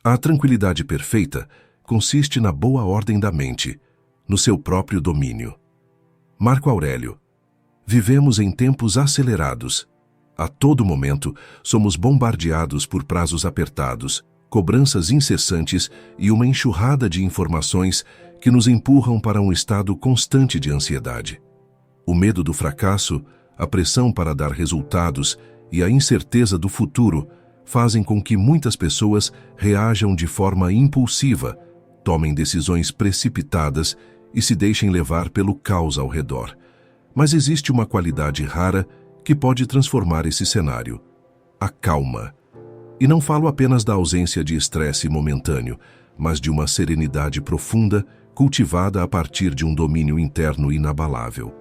A tranquilidade perfeita consiste na boa ordem da mente, no seu próprio domínio. Marco Aurélio. Vivemos em tempos acelerados. A todo momento, somos bombardeados por prazos apertados, cobranças incessantes e uma enxurrada de informações que nos empurram para um estado constante de ansiedade. O medo do fracasso, a pressão para dar resultados e a incerteza do futuro fazem com que muitas pessoas reajam de forma impulsiva, tomem decisões precipitadas e se deixem levar pelo caos ao redor. Mas existe uma qualidade rara que pode transformar esse cenário: a calma. E não falo apenas da ausência de estresse momentâneo, mas de uma serenidade profunda, cultivada a partir de um domínio interno inabalável.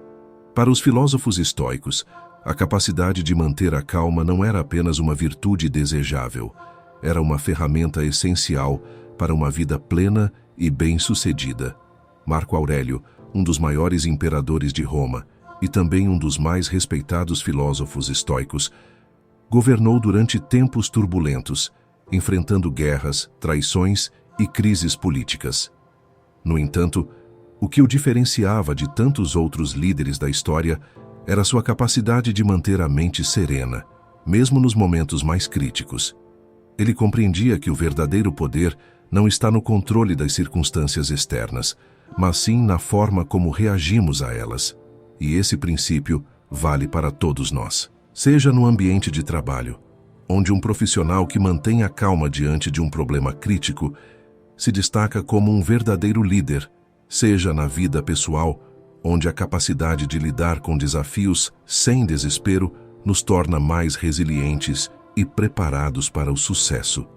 Para os filósofos estoicos, a capacidade de manter a calma não era apenas uma virtude desejável, era uma ferramenta essencial para uma vida plena e bem-sucedida. Marco Aurélio, um dos maiores imperadores de Roma e também um dos mais respeitados filósofos estoicos, governou durante tempos turbulentos, enfrentando guerras, traições e crises políticas. No entanto, o que o diferenciava de tantos outros líderes da história era sua capacidade de manter a mente serena, mesmo nos momentos mais críticos. Ele compreendia que o verdadeiro poder não está no controle das circunstâncias externas, mas sim na forma como reagimos a elas. E esse princípio vale para todos nós. Seja no ambiente de trabalho, onde um profissional que mantém a calma diante de um problema crítico se destaca como um verdadeiro líder, seja na vida pessoal, onde a capacidade de lidar com desafios sem desespero nos torna mais resilientes e preparados para o sucesso.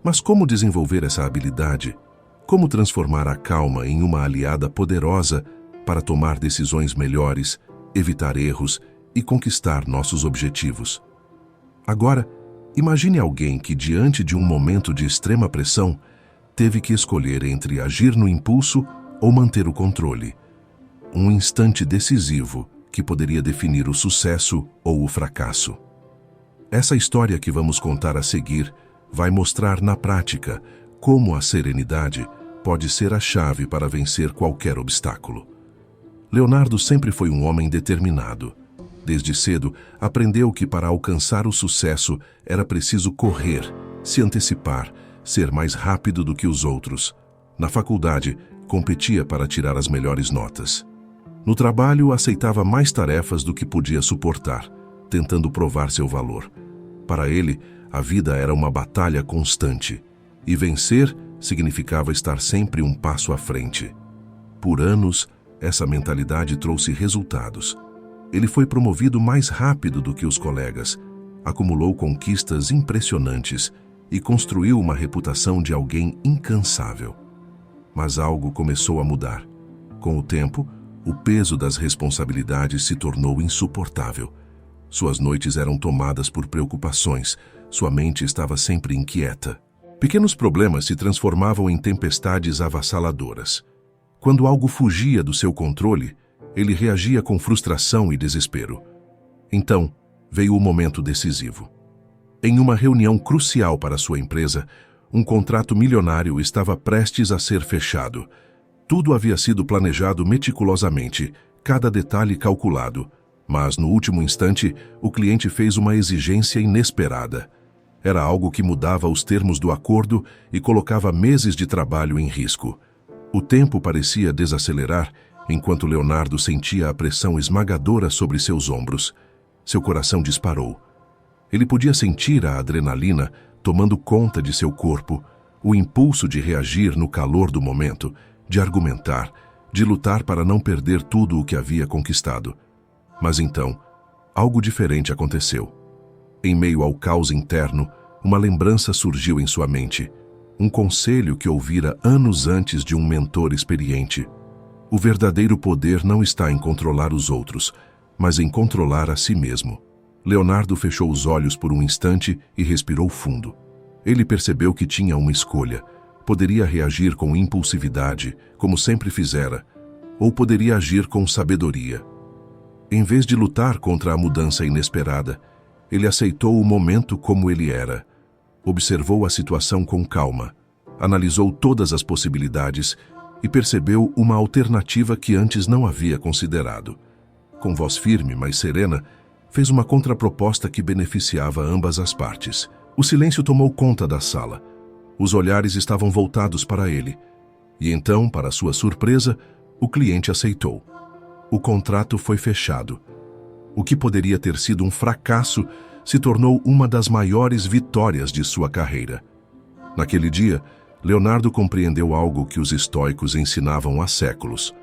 Mas como desenvolver essa habilidade? Como transformar a calma em uma aliada poderosa para tomar decisões melhores, evitar erros e conquistar nossos objetivos? Agora, imagine alguém que, diante de um momento de extrema pressão, teve que escolher entre agir no impulso ou manter o controle. Um instante decisivo que poderia definir o sucesso ou o fracasso. Essa história que vamos contar a seguir vai mostrar na prática como a serenidade pode ser a chave para vencer qualquer obstáculo. Leonardo sempre foi um homem determinado. Desde cedo, aprendeu que para alcançar o sucesso era preciso correr, se antecipar, ser mais rápido do que os outros. Na faculdade, competia para tirar as melhores notas. No trabalho, aceitava mais tarefas do que podia suportar, tentando provar seu valor. Para ele, a vida era uma batalha constante, e vencer significava estar sempre um passo à frente. Por anos, essa mentalidade trouxe resultados. Ele foi promovido mais rápido do que os colegas, acumulou conquistas impressionantes e construiu uma reputação de alguém incansável. Mas algo começou a mudar. Com o tempo, o peso das responsabilidades se tornou insuportável. Suas noites eram tomadas por preocupações, sua mente estava sempre inquieta. Pequenos problemas se transformavam em tempestades avassaladoras. Quando algo fugia do seu controle, ele reagia com frustração e desespero. Então, veio o momento decisivo. Em uma reunião crucial para sua empresa, um contrato milionário estava prestes a ser fechado. Tudo havia sido planejado meticulosamente, cada detalhe calculado. Mas, no último instante, o cliente fez uma exigência inesperada. Era algo que mudava os termos do acordo e colocava meses de trabalho em risco. O tempo parecia desacelerar, enquanto Leonardo sentia a pressão esmagadora sobre seus ombros. Seu coração disparou. Ele podia sentir a adrenalina tomando conta de seu corpo, o impulso de reagir no calor do momento, de argumentar, de lutar para não perder tudo o que havia conquistado. Mas então, algo diferente aconteceu. Em meio ao caos interno, uma lembrança surgiu em sua mente, um conselho que ouvira anos antes de um mentor experiente. O verdadeiro poder não está em controlar os outros, mas em controlar a si mesmo. Leonardo fechou os olhos por um instante e respirou fundo. Ele percebeu que tinha uma escolha. Poderia reagir com impulsividade, como sempre fizera, ou poderia agir com sabedoria. Em vez de lutar contra a mudança inesperada, ele aceitou o momento como ele era. Observou a situação com calma, Analisou todas as possibilidades e percebeu uma alternativa que antes não havia considerado. Com voz firme, mas serena, fez uma contraproposta que beneficiava ambas as partes. O silêncio tomou conta da sala. Os olhares estavam voltados para ele. E então, para sua surpresa, o cliente aceitou. O contrato foi fechado. O que poderia ter sido um fracasso se tornou uma das maiores vitórias de sua carreira. Naquele dia, Leonardo compreendeu algo que os estoicos ensinavam há séculos.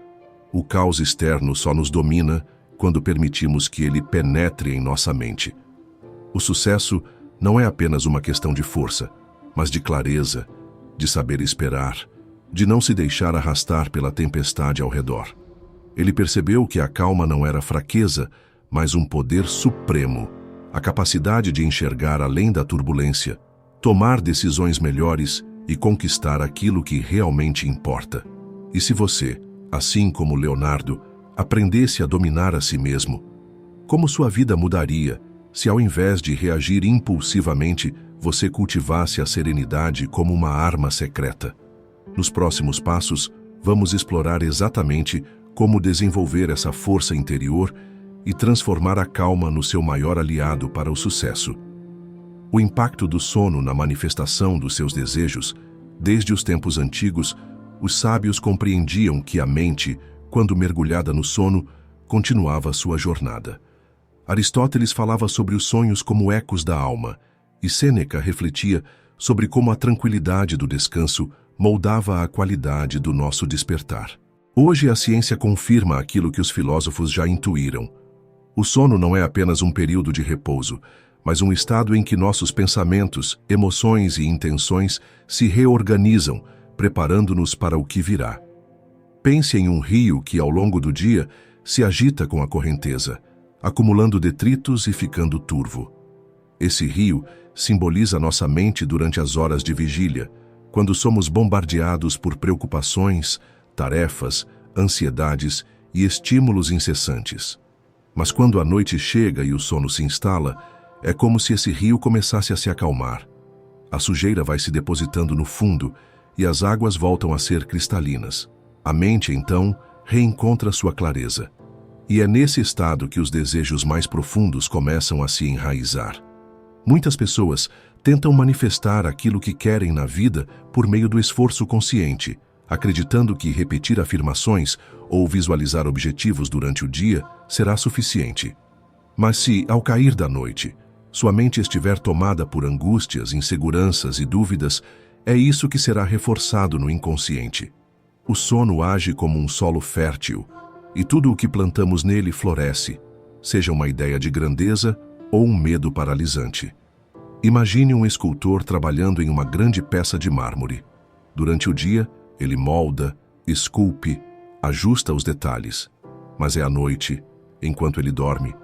O caos externo só nos domina quando permitimos que ele penetre em nossa mente. O sucesso não é apenas uma questão de força, mas de clareza, de saber esperar, de não se deixar arrastar pela tempestade ao redor. Ele percebeu que a calma não era fraqueza, mas um poder supremo, a capacidade de enxergar além da turbulência, tomar decisões melhores e conquistar aquilo que realmente importa. E se você, assim como Leonardo, aprendesse a dominar a si mesmo, como sua vida mudaria se ao invés de reagir impulsivamente, você cultivasse a serenidade como uma arma secreta? Nos próximos passos, vamos explorar exatamente como desenvolver essa força interior e transformar a calma no seu maior aliado para o sucesso. O impacto do sono na manifestação dos seus desejos. Desde os tempos antigos, os sábios compreendiam que a mente, quando mergulhada no sono, continuava sua jornada. Aristóteles falava sobre os sonhos como ecos da alma, e Sêneca refletia sobre como a tranquilidade do descanso moldava a qualidade do nosso despertar. Hoje a ciência confirma aquilo que os filósofos já intuíram. O sono não é apenas um período de repouso, mas um estado em que nossos pensamentos, emoções e intenções se reorganizam, preparando-nos para o que virá. Pense em um rio que, ao longo do dia, se agita com a correnteza, acumulando detritos e ficando turvo. Esse rio simboliza nossa mente durante as horas de vigília, quando somos bombardeados por preocupações, tarefas, ansiedades e estímulos incessantes. Mas quando a noite chega e o sono se instala, é como se esse rio começasse a se acalmar. A sujeira vai se depositando no fundo e as águas voltam a ser cristalinas. A mente, então, reencontra sua clareza. E é nesse estado que os desejos mais profundos começam a se enraizar. Muitas pessoas tentam manifestar aquilo que querem na vida por meio do esforço consciente, acreditando que repetir afirmações ou visualizar objetivos durante o dia será suficiente. Mas se, ao cair da noite, sua mente estiver tomada por angústias, inseguranças e dúvidas, é isso que será reforçado no inconsciente. O sono age como um solo fértil, e tudo o que plantamos nele floresce, seja uma ideia de grandeza ou um medo paralisante. Imagine um escultor trabalhando em uma grande peça de mármore. Durante o dia, ele molda, esculpe, ajusta os detalhes. Mas é à noite, enquanto ele dorme,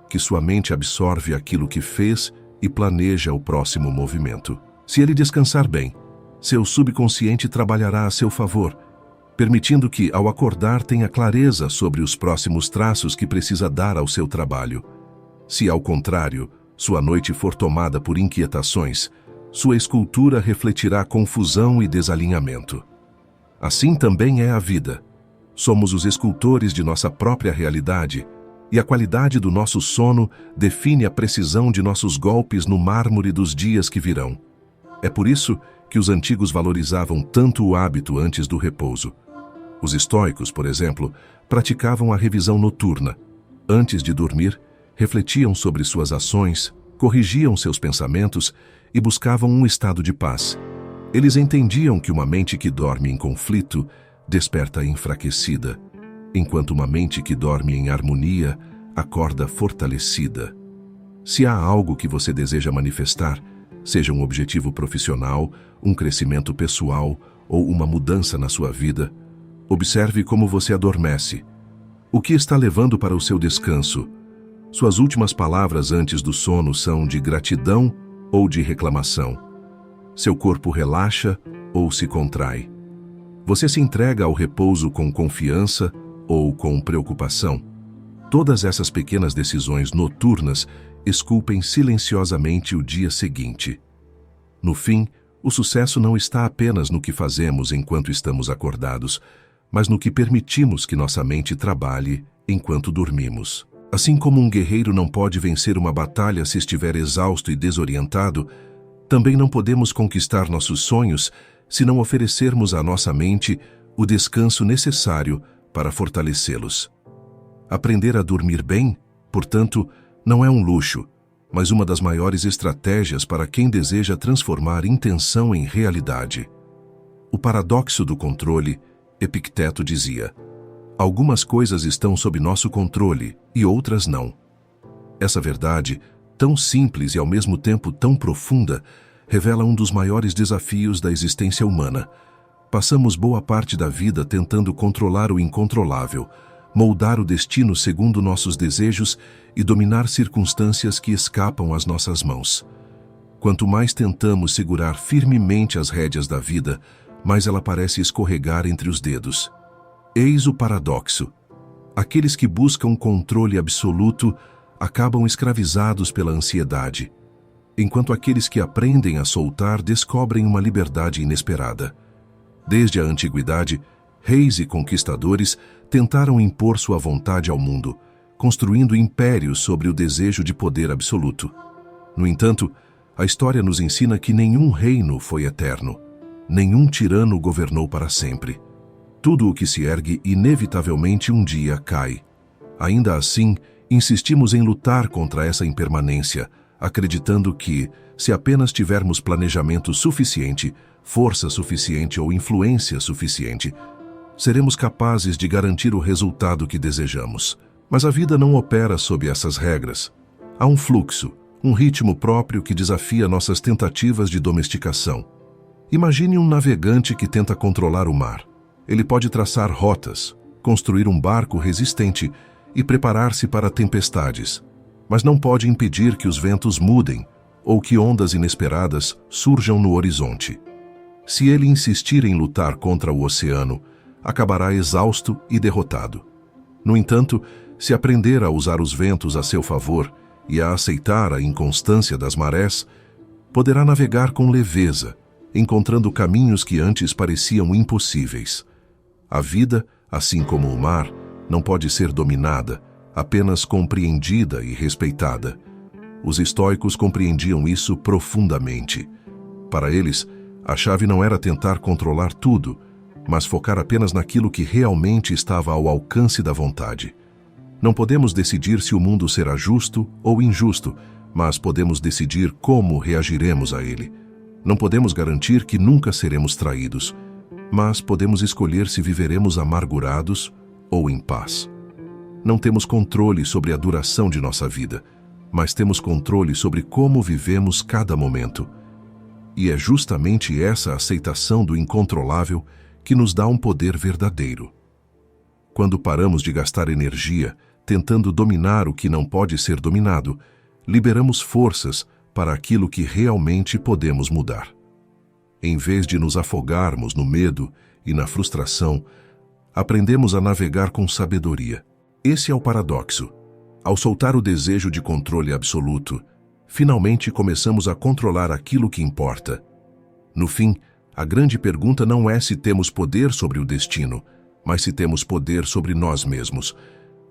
que sua mente absorve aquilo que fez e planeja o próximo movimento. Se ele descansar bem, seu subconsciente trabalhará a seu favor, permitindo que, ao acordar, tenha clareza sobre os próximos traços que precisa dar ao seu trabalho. Se, ao contrário, sua noite for tomada por inquietações, sua escultura refletirá confusão e desalinhamento. Assim também é a vida. Somos os escultores de nossa própria realidade, e a qualidade do nosso sono define a precisão de nossos golpes no mármore dos dias que virão. É por isso que os antigos valorizavam tanto o hábito antes do repouso. Os estoicos, por exemplo, praticavam a revisão noturna. Antes de dormir, refletiam sobre suas ações, corrigiam seus pensamentos e buscavam um estado de paz. Eles entendiam que uma mente que dorme em conflito desperta enfraquecida, enquanto uma mente que dorme em harmonia acorda fortalecida. Se há algo que você deseja manifestar, seja um objetivo profissional, um crescimento pessoal ou uma mudança na sua vida, observe como você adormece. O que está levando para o seu descanso? Suas últimas palavras antes do sono são de gratidão ou de reclamação? Seu corpo relaxa ou se contrai? Você se entrega ao repouso com confiança ou com preocupação? Todas essas pequenas decisões noturnas esculpem silenciosamente o dia seguinte. No fim, O sucesso não está apenas no que fazemos enquanto estamos acordados, mas no que permitimos que nossa mente trabalhe enquanto dormimos. Assim como um guerreiro não pode vencer uma batalha se estiver exausto e desorientado, também não podemos conquistar nossos sonhos se não oferecermos à nossa mente o descanso necessário para fortalecê-los. Aprender a dormir bem, portanto, não é um luxo, mas uma das maiores estratégias para quem deseja transformar intenção em realidade. O paradoxo do controle, Epicteto dizia: algumas coisas estão sob nosso controle e outras não. Essa verdade, tão simples e ao mesmo tempo tão profunda, revela um dos maiores desafios da existência humana. Passamos boa parte da vida tentando controlar o incontrolável, moldar o destino segundo nossos desejos e dominar circunstâncias que escapam às nossas mãos. Quanto mais tentamos segurar firmemente as rédeas da vida, mais ela parece escorregar entre os dedos. Eis o paradoxo. Aqueles que buscam controle absoluto acabam escravizados pela ansiedade, enquanto aqueles que aprendem a soltar descobrem uma liberdade inesperada. Desde a antiguidade, reis e conquistadores tentaram impor sua vontade ao mundo, construindo impérios sobre o desejo de poder absoluto. No entanto, a história nos ensina que nenhum reino foi eterno, nenhum tirano governou para sempre. Tudo o que se ergue inevitavelmente um dia cai. Ainda assim, insistimos em lutar contra essa impermanência, acreditando que, se apenas tivermos planejamento suficiente, força suficiente ou influência suficiente, seremos capazes de garantir o resultado que desejamos. Mas a vida não opera sob essas regras. Há um fluxo, um ritmo próprio que desafia nossas tentativas de domesticação. Imagine um navegante que tenta controlar o mar. Ele pode traçar rotas, construir um barco resistente e preparar-se para tempestades, mas não pode impedir que os ventos mudem ou que ondas inesperadas surjam no horizonte. Se ele insistir em lutar contra o oceano, acabará exausto e derrotado. No entanto, se aprender a usar os ventos a seu favor e a aceitar a inconstância das marés, poderá navegar com leveza, encontrando caminhos que antes pareciam impossíveis. A vida, assim como o mar, não pode ser dominada, apenas compreendida e respeitada. Os estoicos compreendiam isso profundamente. Para eles, a chave não era tentar controlar tudo, mas focar apenas naquilo que realmente estava ao alcance da vontade. Não podemos decidir se o mundo será justo ou injusto, mas podemos decidir como reagiremos a ele. Não podemos garantir que nunca seremos traídos, mas podemos escolher se viveremos amargurados ou em paz. Não temos controle sobre a duração de nossa vida, mas temos controle sobre como vivemos cada momento. E é justamente essa aceitação do incontrolável que nos dá um poder verdadeiro. Quando paramos de gastar energia tentando dominar o que não pode ser dominado, liberamos forças para aquilo que realmente podemos mudar. Em vez de nos afogarmos no medo e na frustração, aprendemos a navegar com sabedoria. Esse é o paradoxo. Ao soltar o desejo de controle absoluto, finalmente começamos a controlar aquilo que importa. No fim, a grande pergunta não é se temos poder sobre o destino, mas se temos poder sobre nós mesmos.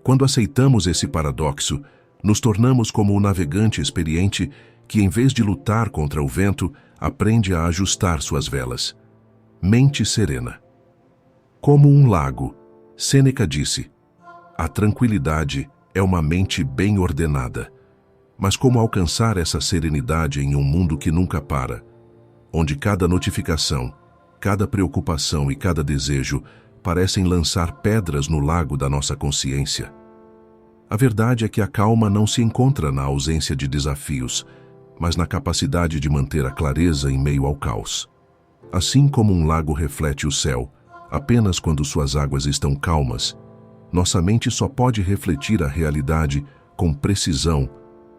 Quando aceitamos esse paradoxo, nos tornamos como o navegante experiente que, em vez de lutar contra o vento, aprende a ajustar suas velas. Mente serena. Como um lago, Sêneca disse: a tranquilidade é uma mente bem ordenada. Mas como alcançar essa serenidade em um mundo que nunca para, onde cada notificação, cada preocupação e cada desejo parecem lançar pedras no lago da nossa consciência? A verdade é que a calma não se encontra na ausência de desafios, mas na capacidade de manter a clareza em meio ao caos. Assim como um lago reflete o céu, apenas quando suas águas estão calmas, nossa mente só pode refletir a realidade com precisão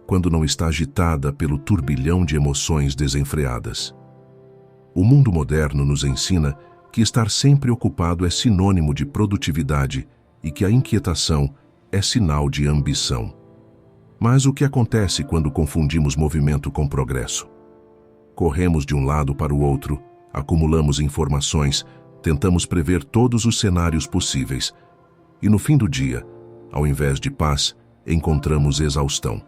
quando não está agitada pelo turbilhão de emoções desenfreadas. O mundo moderno nos ensina que estar sempre ocupado é sinônimo de produtividade e que a inquietação é sinal de ambição. Mas o que acontece quando confundimos movimento com progresso? corremos de um lado para o outro, acumulamos informações, tentamos prever todos os cenários possíveis. E no fim do dia, ao invés de paz, encontramos exaustão.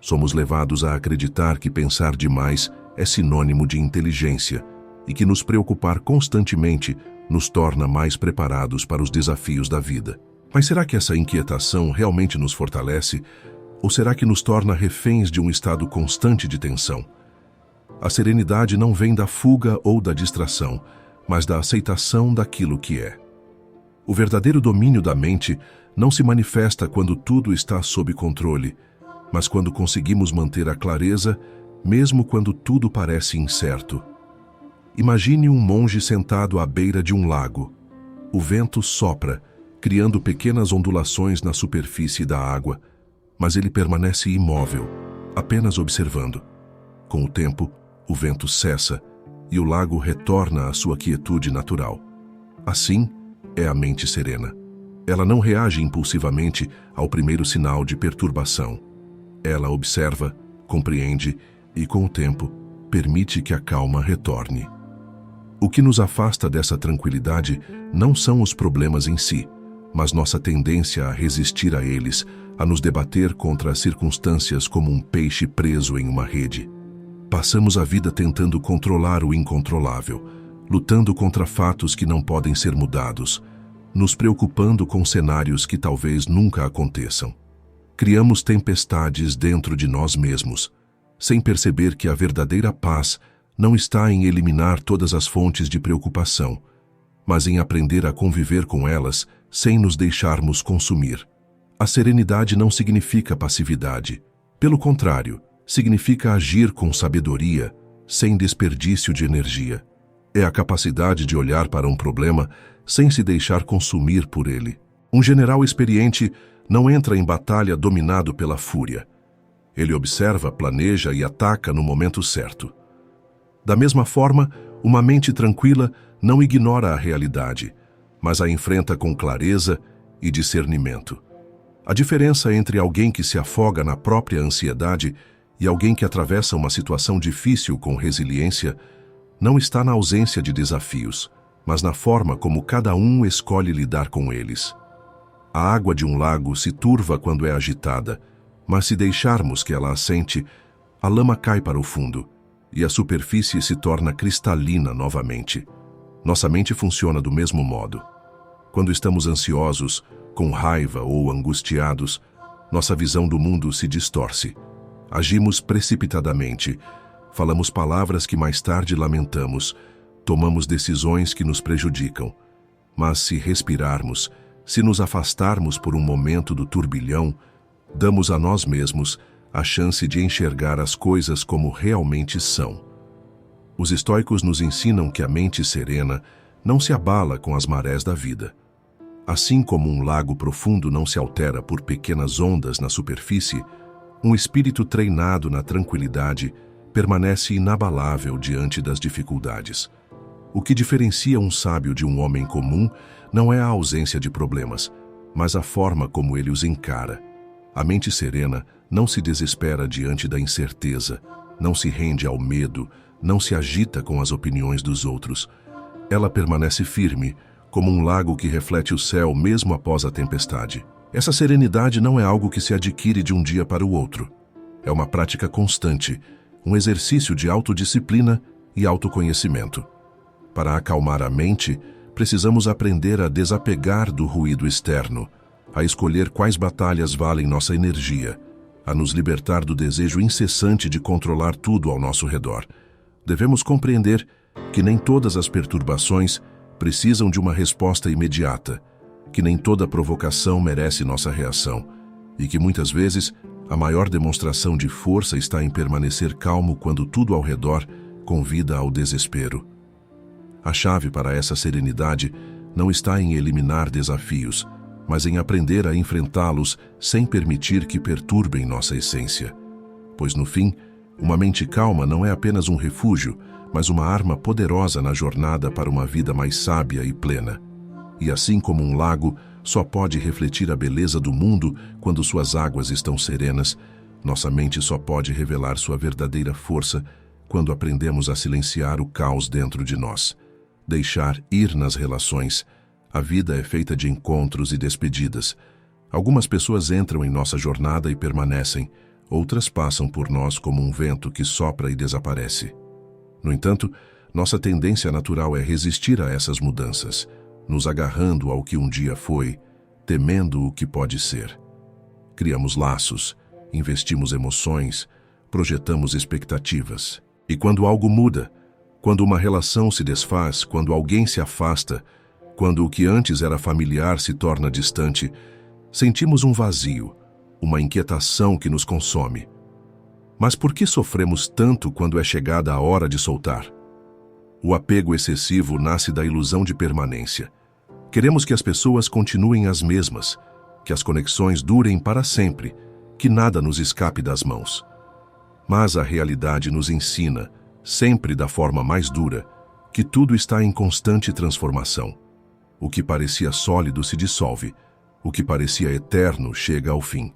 Somos levados a acreditar que pensar demais é sinônimo de inteligência e que nos preocupar constantemente nos torna mais preparados para os desafios da vida. Mas será que essa inquietação realmente nos fortalece? Ou será que nos torna reféns de um estado constante de tensão? A serenidade não vem da fuga ou da distração, mas da aceitação daquilo que é. O verdadeiro domínio da mente não se manifesta quando tudo está sob controle, mas quando conseguimos manter a clareza, mesmo quando tudo parece incerto. Imagine um monge sentado à beira de um lago. O vento sopra, criando pequenas ondulações na superfície da água, mas ele permanece imóvel, apenas observando. Com o tempo, o vento cessa e o lago retorna à sua quietude natural. Assim é a mente serena. Ela não reage impulsivamente ao primeiro sinal de perturbação. Ela observa, compreende e, com o tempo, permite que a calma retorne. O que nos afasta dessa tranquilidade não são os problemas em si, mas nossa tendência a resistir a eles, a nos debater contra as circunstâncias como um peixe preso em uma rede. Passamos a vida tentando controlar o incontrolável, lutando contra fatos que não podem ser mudados, nos preocupando com cenários que talvez nunca aconteçam. Criamos tempestades dentro de nós mesmos, sem perceber que a verdadeira paz não está em eliminar todas as fontes de preocupação, mas em aprender a conviver com elas sem nos deixarmos consumir. A serenidade não significa passividade. Pelo contrário, significa agir com sabedoria, sem desperdício de energia. É a capacidade de olhar para um problema sem se deixar consumir por ele. Um general experiente não entra em batalha dominado pela fúria. Ele observa, planeja e ataca no momento certo. Da mesma forma, uma mente tranquila não ignora a realidade, mas a enfrenta com clareza e discernimento. A diferença entre alguém que se afoga na própria ansiedade e alguém que atravessa uma situação difícil com resiliência não está na ausência de desafios, mas na forma como cada um escolhe lidar com eles. A água de um lago se turva quando é agitada, mas se deixarmos que ela assente, a lama cai para o fundo e a superfície se torna cristalina novamente. Nossa mente funciona do mesmo modo. Quando estamos ansiosos, com raiva ou angustiados, nossa visão do mundo se distorce. Agimos precipitadamente, falamos palavras que mais tarde lamentamos, tomamos decisões que nos prejudicam. Mas se respirarmos, se nos afastarmos por um momento do turbilhão, damos a nós mesmos a chance de enxergar as coisas como realmente são. Os estoicos nos ensinam que a mente serena não se abala com as marés da vida. Assim como um lago profundo não se altera por pequenas ondas na superfície, um espírito treinado na tranquilidade permanece inabalável diante das dificuldades. O que diferencia um sábio de um homem comum não é a ausência de problemas, mas a forma como ele os encara. A mente serena não se desespera diante da incerteza, não se rende ao medo, não se agita com as opiniões dos outros. Ela permanece firme, como um lago que reflete o céu mesmo após a tempestade. Essa serenidade não é algo que se adquire de um dia para o outro. É uma prática constante, um exercício de autodisciplina e autoconhecimento. Para acalmar a mente, precisamos aprender a desapegar do ruído externo, a escolher quais batalhas valem nossa energia, a nos libertar do desejo incessante de controlar tudo ao nosso redor. Devemos compreender que nem todas as perturbações precisam de uma resposta imediata, que nem toda provocação merece nossa reação e que muitas vezes a maior demonstração de força está em permanecer calmo quando tudo ao redor convida ao desespero. A chave para essa serenidade não está em eliminar desafios, mas em aprender a enfrentá-los sem permitir que perturbem nossa essência. Pois no fim, uma mente calma não é apenas um refúgio, mas uma arma poderosa na jornada para uma vida mais sábia e plena. E assim como um lago só pode refletir a beleza do mundo quando suas águas estão serenas, nossa mente só pode revelar sua verdadeira força quando aprendemos a silenciar o caos dentro de nós. Deixar ir nas relações. A vida é feita de encontros e despedidas. Algumas pessoas entram em nossa jornada e permanecem, outras passam por nós como um vento que sopra e desaparece. No entanto, nossa tendência natural é resistir a essas mudanças, nos agarrando ao que um dia foi, temendo o que pode ser. Criamos laços, investimos emoções, projetamos expectativas. E quando algo muda, quando uma relação se desfaz, quando alguém se afasta, quando o que antes era familiar se torna distante, sentimos um vazio, uma inquietação que nos consome. Mas por que sofremos tanto quando é chegada a hora de soltar? O apego excessivo nasce da ilusão de permanência. Queremos que as pessoas continuem as mesmas, que as conexões durem para sempre, que nada nos escape das mãos. Mas a realidade nos ensina, sempre da forma mais dura, que tudo está em constante transformação. O que parecia sólido se dissolve, o que parecia eterno chega ao fim.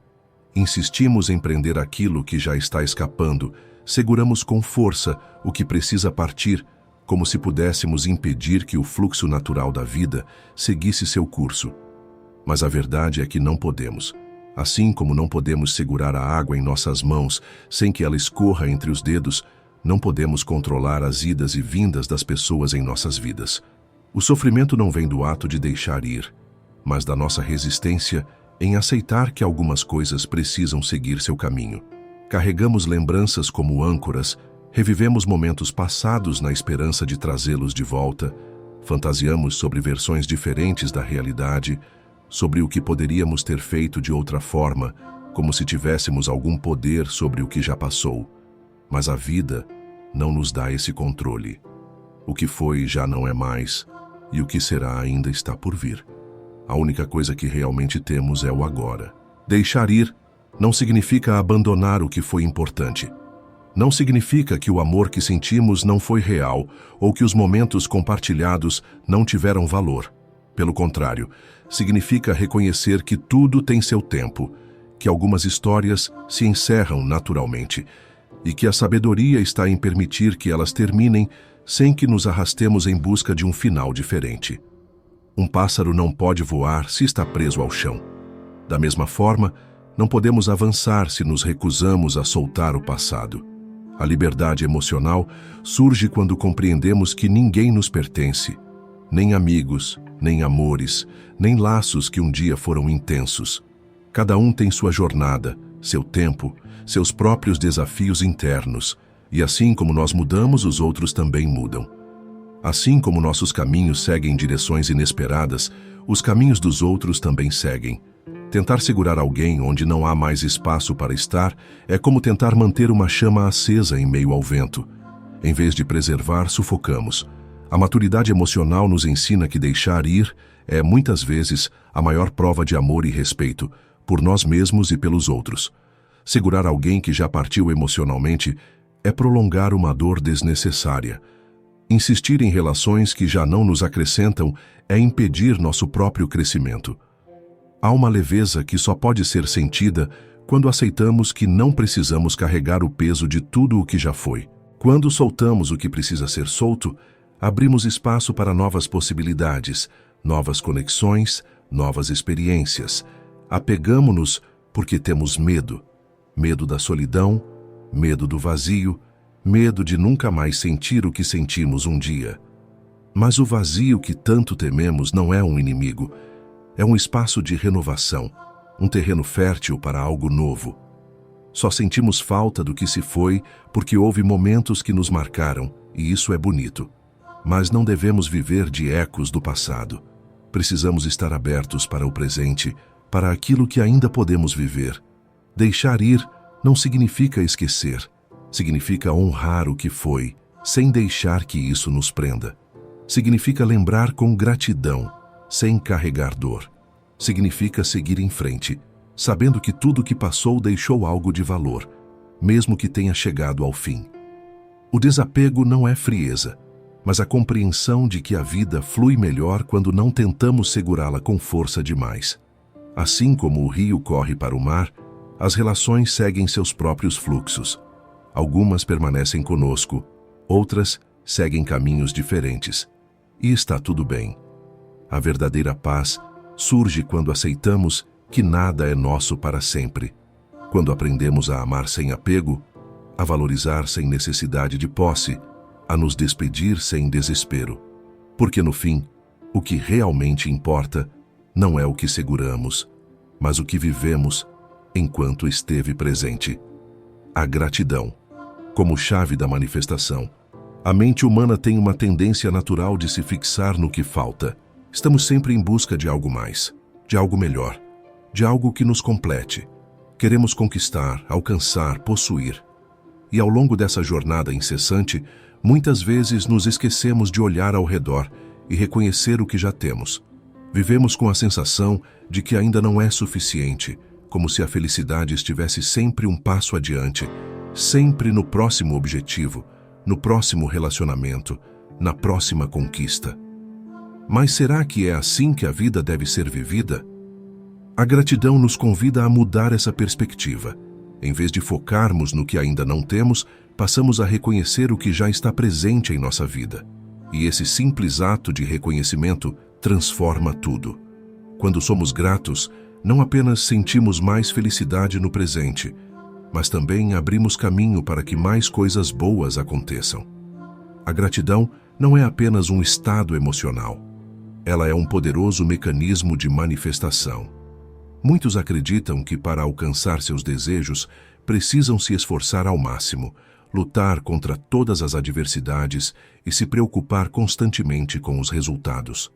Insistimos em prender aquilo que já está escapando, seguramos com força o que precisa partir, como se pudéssemos impedir que o fluxo natural da vida seguisse seu curso. Mas a verdade é que não podemos. Assim como não podemos segurar a água em nossas mãos sem que ela escorra entre os dedos, não podemos controlar as idas e vindas das pessoas em nossas vidas. O sofrimento não vem do ato de deixar ir, mas da nossa resistência em aceitar que algumas coisas precisam seguir seu caminho. Carregamos lembranças como âncoras, revivemos momentos passados na esperança de trazê-los de volta, fantasiamos sobre versões diferentes da realidade, sobre o que poderíamos ter feito de outra forma, como se tivéssemos algum poder sobre o que já passou. Mas a vida não nos dá esse controle. O que foi já não é mais, e o que será ainda está por vir. A única coisa que realmente temos é o agora. Deixar ir não significa abandonar o que foi importante. Não significa que o amor que sentimos não foi real ou que os momentos compartilhados não tiveram valor. Pelo contrário, significa reconhecer que tudo tem seu tempo, que algumas histórias se encerram naturalmente e que a sabedoria está em permitir que elas terminem sem que nos arrastemos em busca de um final diferente. Um pássaro não pode voar se está preso ao chão. Da mesma forma, não podemos avançar se nos recusamos a soltar o passado. A liberdade emocional surge quando compreendemos que ninguém nos pertence, nem amigos, nem amores, nem laços que um dia foram intensos. Cada um tem sua jornada, seu tempo, seus próprios desafios internos, e assim como nós mudamos, os outros também mudam. Assim como nossos caminhos seguem direções inesperadas, os caminhos dos outros também seguem. Tentar segurar alguém onde não há mais espaço para estar é como tentar manter uma chama acesa em meio ao vento. Em vez de preservar, sufocamos. A maturidade emocional nos ensina que deixar ir é, muitas vezes, a maior prova de amor e respeito, por nós mesmos e pelos outros. Segurar alguém que já partiu emocionalmente é prolongar uma dor desnecessária. Insistir em relações que já não nos acrescentam é impedir nosso próprio crescimento. Há uma leveza que só pode ser sentida quando aceitamos que não precisamos carregar o peso de tudo o que já foi. Quando soltamos o que precisa ser solto, abrimos espaço para novas possibilidades, novas conexões, novas experiências. Apegamo-nos porque temos medo. Medo da solidão, medo do vazio, medo de nunca mais sentir o que sentimos um dia. Mas o vazio que tanto tememos não é um inimigo. É um espaço de renovação, um terreno fértil para algo novo. Só sentimos falta do que se foi porque houve momentos que nos marcaram, e isso é bonito. Mas não devemos viver de ecos do passado. Precisamos estar abertos para o presente, para aquilo que ainda podemos viver. Deixar ir não significa esquecer. Significa honrar o que foi, sem deixar que isso nos prenda. Significa lembrar com gratidão, sem carregar dor. Significa seguir em frente, sabendo que tudo que passou deixou algo de valor, mesmo que tenha chegado ao fim. O desapego não é frieza, mas a compreensão de que a vida flui melhor quando não tentamos segurá-la com força demais. Assim como o rio corre para o mar, as relações seguem seus próprios fluxos. Algumas permanecem conosco, outras seguem caminhos diferentes. E está tudo bem. A verdadeira paz surge quando aceitamos que nada é nosso para sempre. Quando aprendemos a amar sem apego, a valorizar sem necessidade de posse, a nos despedir sem desespero. Porque no fim, o que realmente importa não é o que seguramos, mas o que vivemos enquanto esteve presente. A gratidão, como chave da manifestação. A mente humana tem uma tendência natural de se fixar no que falta. Estamos sempre em busca de algo mais, de algo melhor, de algo que nos complete. Queremos conquistar, alcançar, possuir. E ao longo dessa jornada incessante, muitas vezes nos esquecemos de olhar ao redor e reconhecer o que já temos. Vivemos com a sensação de que ainda não é suficiente, como se a felicidade estivesse sempre um passo adiante, sempre no próximo objetivo, no próximo relacionamento, na próxima conquista. Mas será que é assim que a vida deve ser vivida? A gratidão nos convida a mudar essa perspectiva. Em vez de focarmos no que ainda não temos, passamos a reconhecer o que já está presente em nossa vida. E esse simples ato de reconhecimento transforma tudo. Quando somos gratos, não apenas sentimos mais felicidade no presente, mas também abrimos caminho para que mais coisas boas aconteçam. A gratidão não é apenas um estado emocional. Ela é um poderoso mecanismo de manifestação. Muitos acreditam que para alcançar seus desejos, precisam se esforçar ao máximo, lutar contra todas as adversidades e se preocupar constantemente com os resultados.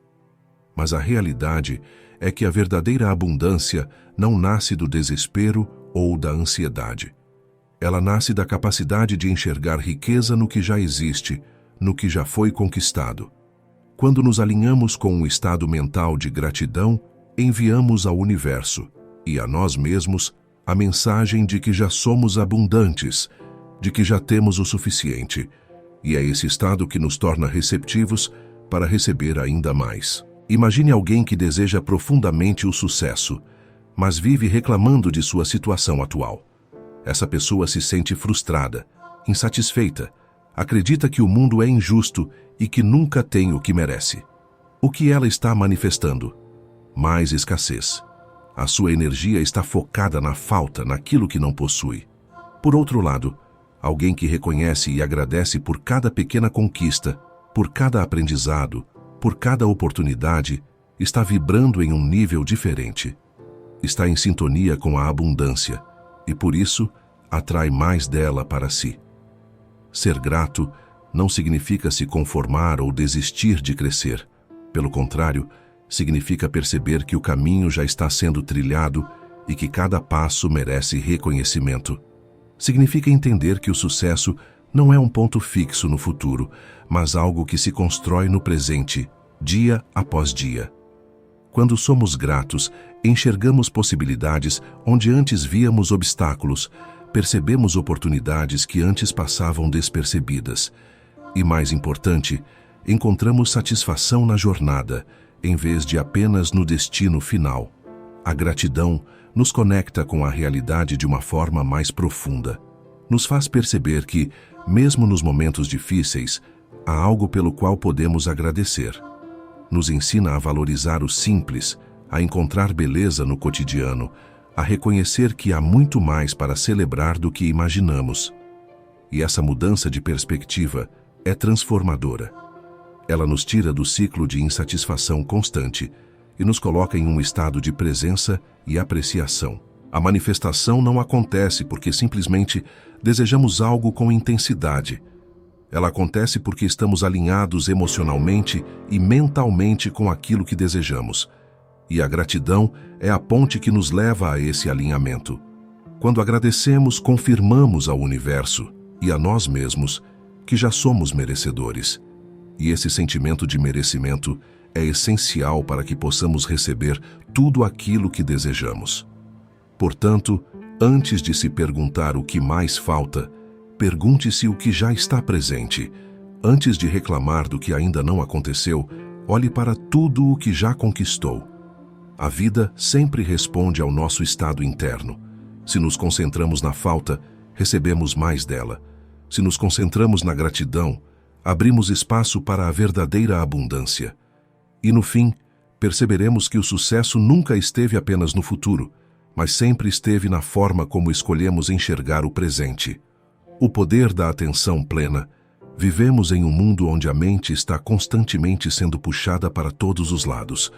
Mas a realidade é que a verdadeira abundância não nasce do desespero ou da ansiedade. Ela nasce da capacidade de enxergar riqueza no que já existe, no que já foi conquistado. Quando nos alinhamos com um estado mental de gratidão, enviamos ao universo e a nós mesmos a mensagem de que já somos abundantes, de que já temos o suficiente, e é esse estado que nos torna receptivos para receber ainda mais. Imagine alguém que deseja profundamente o sucesso, mas vive reclamando de sua situação atual. Essa pessoa se sente frustrada, insatisfeita, acredita que o mundo é injusto e que nunca tem o que merece. O que ela está manifestando? Mais escassez. A sua energia está focada na falta, naquilo que não possui. Por outro lado, alguém que reconhece e agradece por cada pequena conquista, por cada aprendizado, por cada oportunidade, está vibrando em um nível diferente. Está em sintonia com a abundância e, por isso, atrai mais dela para si. Ser grato não significa se conformar ou desistir de crescer. Pelo contrário, significa perceber que o caminho já está sendo trilhado e que cada passo merece reconhecimento. Significa entender que o sucesso não é um ponto fixo no futuro, mas algo que se constrói no presente, dia após dia. Quando somos gratos, enxergamos possibilidades onde antes víamos obstáculos, percebemos oportunidades que antes passavam despercebidas. E, mais importante, encontramos satisfação na jornada, em vez de apenas no destino final. A gratidão nos conecta com a realidade de uma forma mais profunda. Nos faz perceber que, mesmo nos momentos difíceis, há algo pelo qual podemos agradecer. Nos ensina a valorizar o simples, a encontrar beleza no cotidiano, a reconhecer que há muito mais para celebrar do que imaginamos. E essa mudança de perspectiva é transformadora. Ela nos tira do ciclo de insatisfação constante e nos coloca em um estado de presença e apreciação. A manifestação não acontece porque simplesmente desejamos algo com intensidade. Ela acontece porque estamos alinhados emocionalmente e mentalmente com aquilo que desejamos. E a gratidão é a ponte que nos leva a esse alinhamento. Quando agradecemos, confirmamos ao universo e a nós mesmos que já somos merecedores. E esse sentimento de merecimento é essencial para que possamos receber tudo aquilo que desejamos. Portanto, antes de se perguntar o que mais falta, pergunte-se o que já está presente. Antes de reclamar do que ainda não aconteceu, olhe para tudo o que já conquistou. A vida sempre responde ao nosso estado interno. Se nos concentramos na falta, recebemos mais dela. Se nos concentramos na gratidão, abrimos espaço para a verdadeira abundância. E no fim, perceberemos que o sucesso nunca esteve apenas no futuro, mas sempre esteve na forma como escolhemos enxergar o presente. O poder da atenção plena. Vivemos em um mundo onde a mente está constantemente sendo puxada para todos os lados.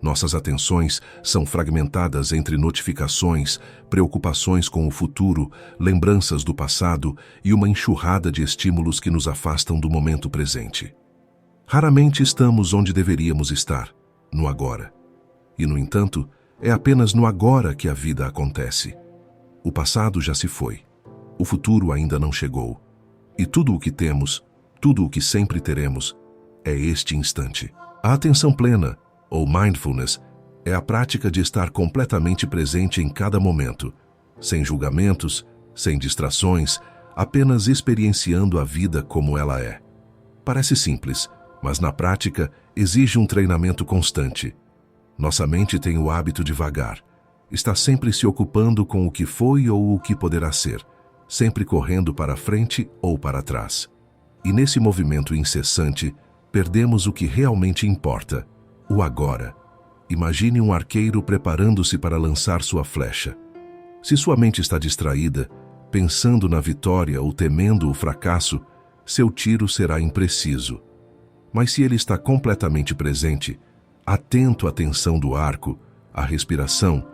Nossas atenções são fragmentadas entre notificações, preocupações com o futuro, lembranças do passado e uma enxurrada de estímulos que nos afastam do momento presente. Raramente estamos onde deveríamos estar, no agora. E, no entanto, é apenas no agora que a vida acontece. O passado já se foi. O futuro ainda não chegou. E tudo o que temos, tudo o que sempre teremos, é este instante. A atenção plena, ou mindfulness, é a prática de estar completamente presente em cada momento, sem julgamentos, sem distrações, apenas experienciando a vida como ela é. Parece simples, mas na prática exige um treinamento constante. Nossa mente tem o hábito de vagar. Está sempre se ocupando com o que foi ou o que poderá ser, sempre correndo para frente ou para trás. E nesse movimento incessante, perdemos o que realmente importa, o agora. Imagine um arqueiro preparando-se para lançar sua flecha. Se sua mente está distraída, pensando na vitória ou temendo o fracasso, seu tiro será impreciso. Mas se ele está completamente presente, atento à tensão do arco, à respiração,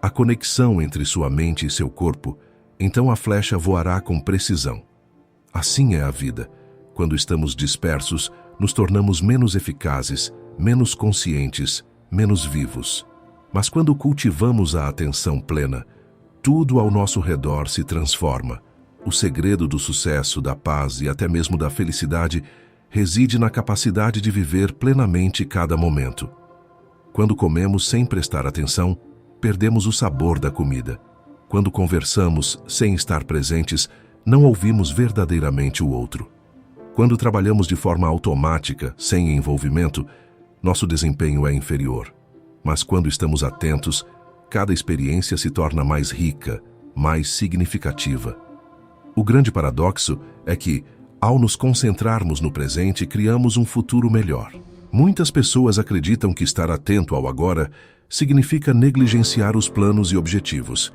à conexão entre sua mente e seu corpo, então a flecha voará com precisão. Assim é a vida. Quando estamos dispersos, nos tornamos menos eficazes, menos conscientes, menos vivos. Mas quando cultivamos a atenção plena, tudo ao nosso redor se transforma. O segredo do sucesso, da paz e até mesmo da felicidade reside na capacidade de viver plenamente cada momento. Quando comemos sem prestar atenção, perdemos o sabor da comida. Quando conversamos sem estar presentes, não ouvimos verdadeiramente o outro. Quando trabalhamos de forma automática, sem envolvimento, nosso desempenho é inferior. Mas quando estamos atentos, cada experiência se torna mais rica, mais significativa. O grande paradoxo é que, ao nos concentrarmos no presente, criamos um futuro melhor. Muitas pessoas acreditam que estar atento ao agora significa negligenciar os planos e objetivos.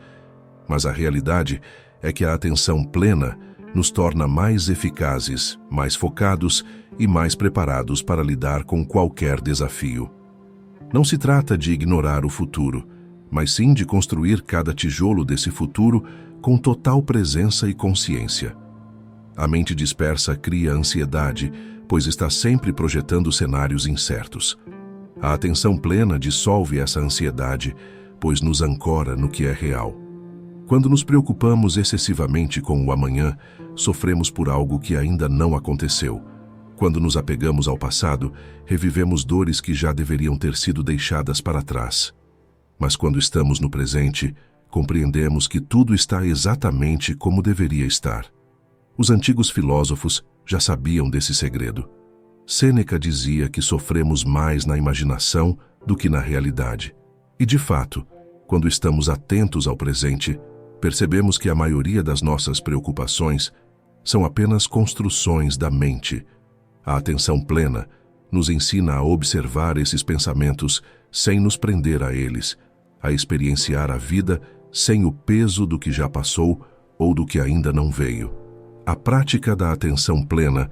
Mas a realidade é que a atenção plena nos torna mais eficazes, mais focados e mais preparados para lidar com qualquer desafio. Não se trata de ignorar o futuro, mas sim de construir cada tijolo desse futuro com total presença e consciência. A mente dispersa cria ansiedade, pois está sempre projetando cenários incertos. A atenção plena dissolve essa ansiedade, pois nos ancora no que é real. Quando nos preocupamos excessivamente com o amanhã, sofremos por algo que ainda não aconteceu. Quando nos apegamos ao passado, revivemos dores que já deveriam ter sido deixadas para trás. Mas quando estamos no presente, compreendemos que tudo está exatamente como deveria estar. Os antigos filósofos já sabiam desse segredo. Sêneca dizia que sofremos mais na imaginação do que na realidade. E, de fato, quando estamos atentos ao presente, percebemos que a maioria das nossas preocupações são apenas construções da mente. A atenção plena nos ensina a observar esses pensamentos sem nos prender a eles, a experienciar a vida sem o peso do que já passou ou do que ainda não veio. A prática da atenção plena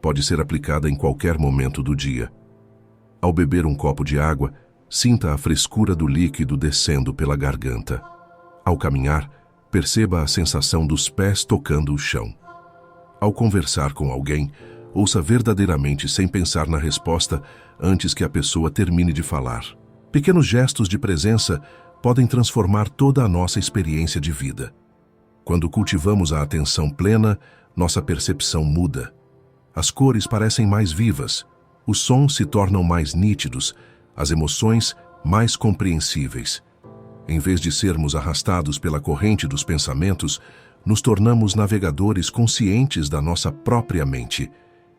pode ser aplicada em qualquer momento do dia. Ao beber um copo de água, sinta a frescura do líquido descendo pela garganta. Ao caminhar, perceba a sensação dos pés tocando o chão. Ao conversar com alguém, ouça verdadeiramente sem pensar na resposta antes que a pessoa termine de falar. Pequenos gestos de presença podem transformar toda a nossa experiência de vida. Quando cultivamos a atenção plena, nossa percepção muda. As cores parecem mais vivas, os sons se tornam mais nítidos, as emoções mais compreensíveis. Em vez de sermos arrastados pela corrente dos pensamentos, nos tornamos navegadores conscientes da nossa própria mente.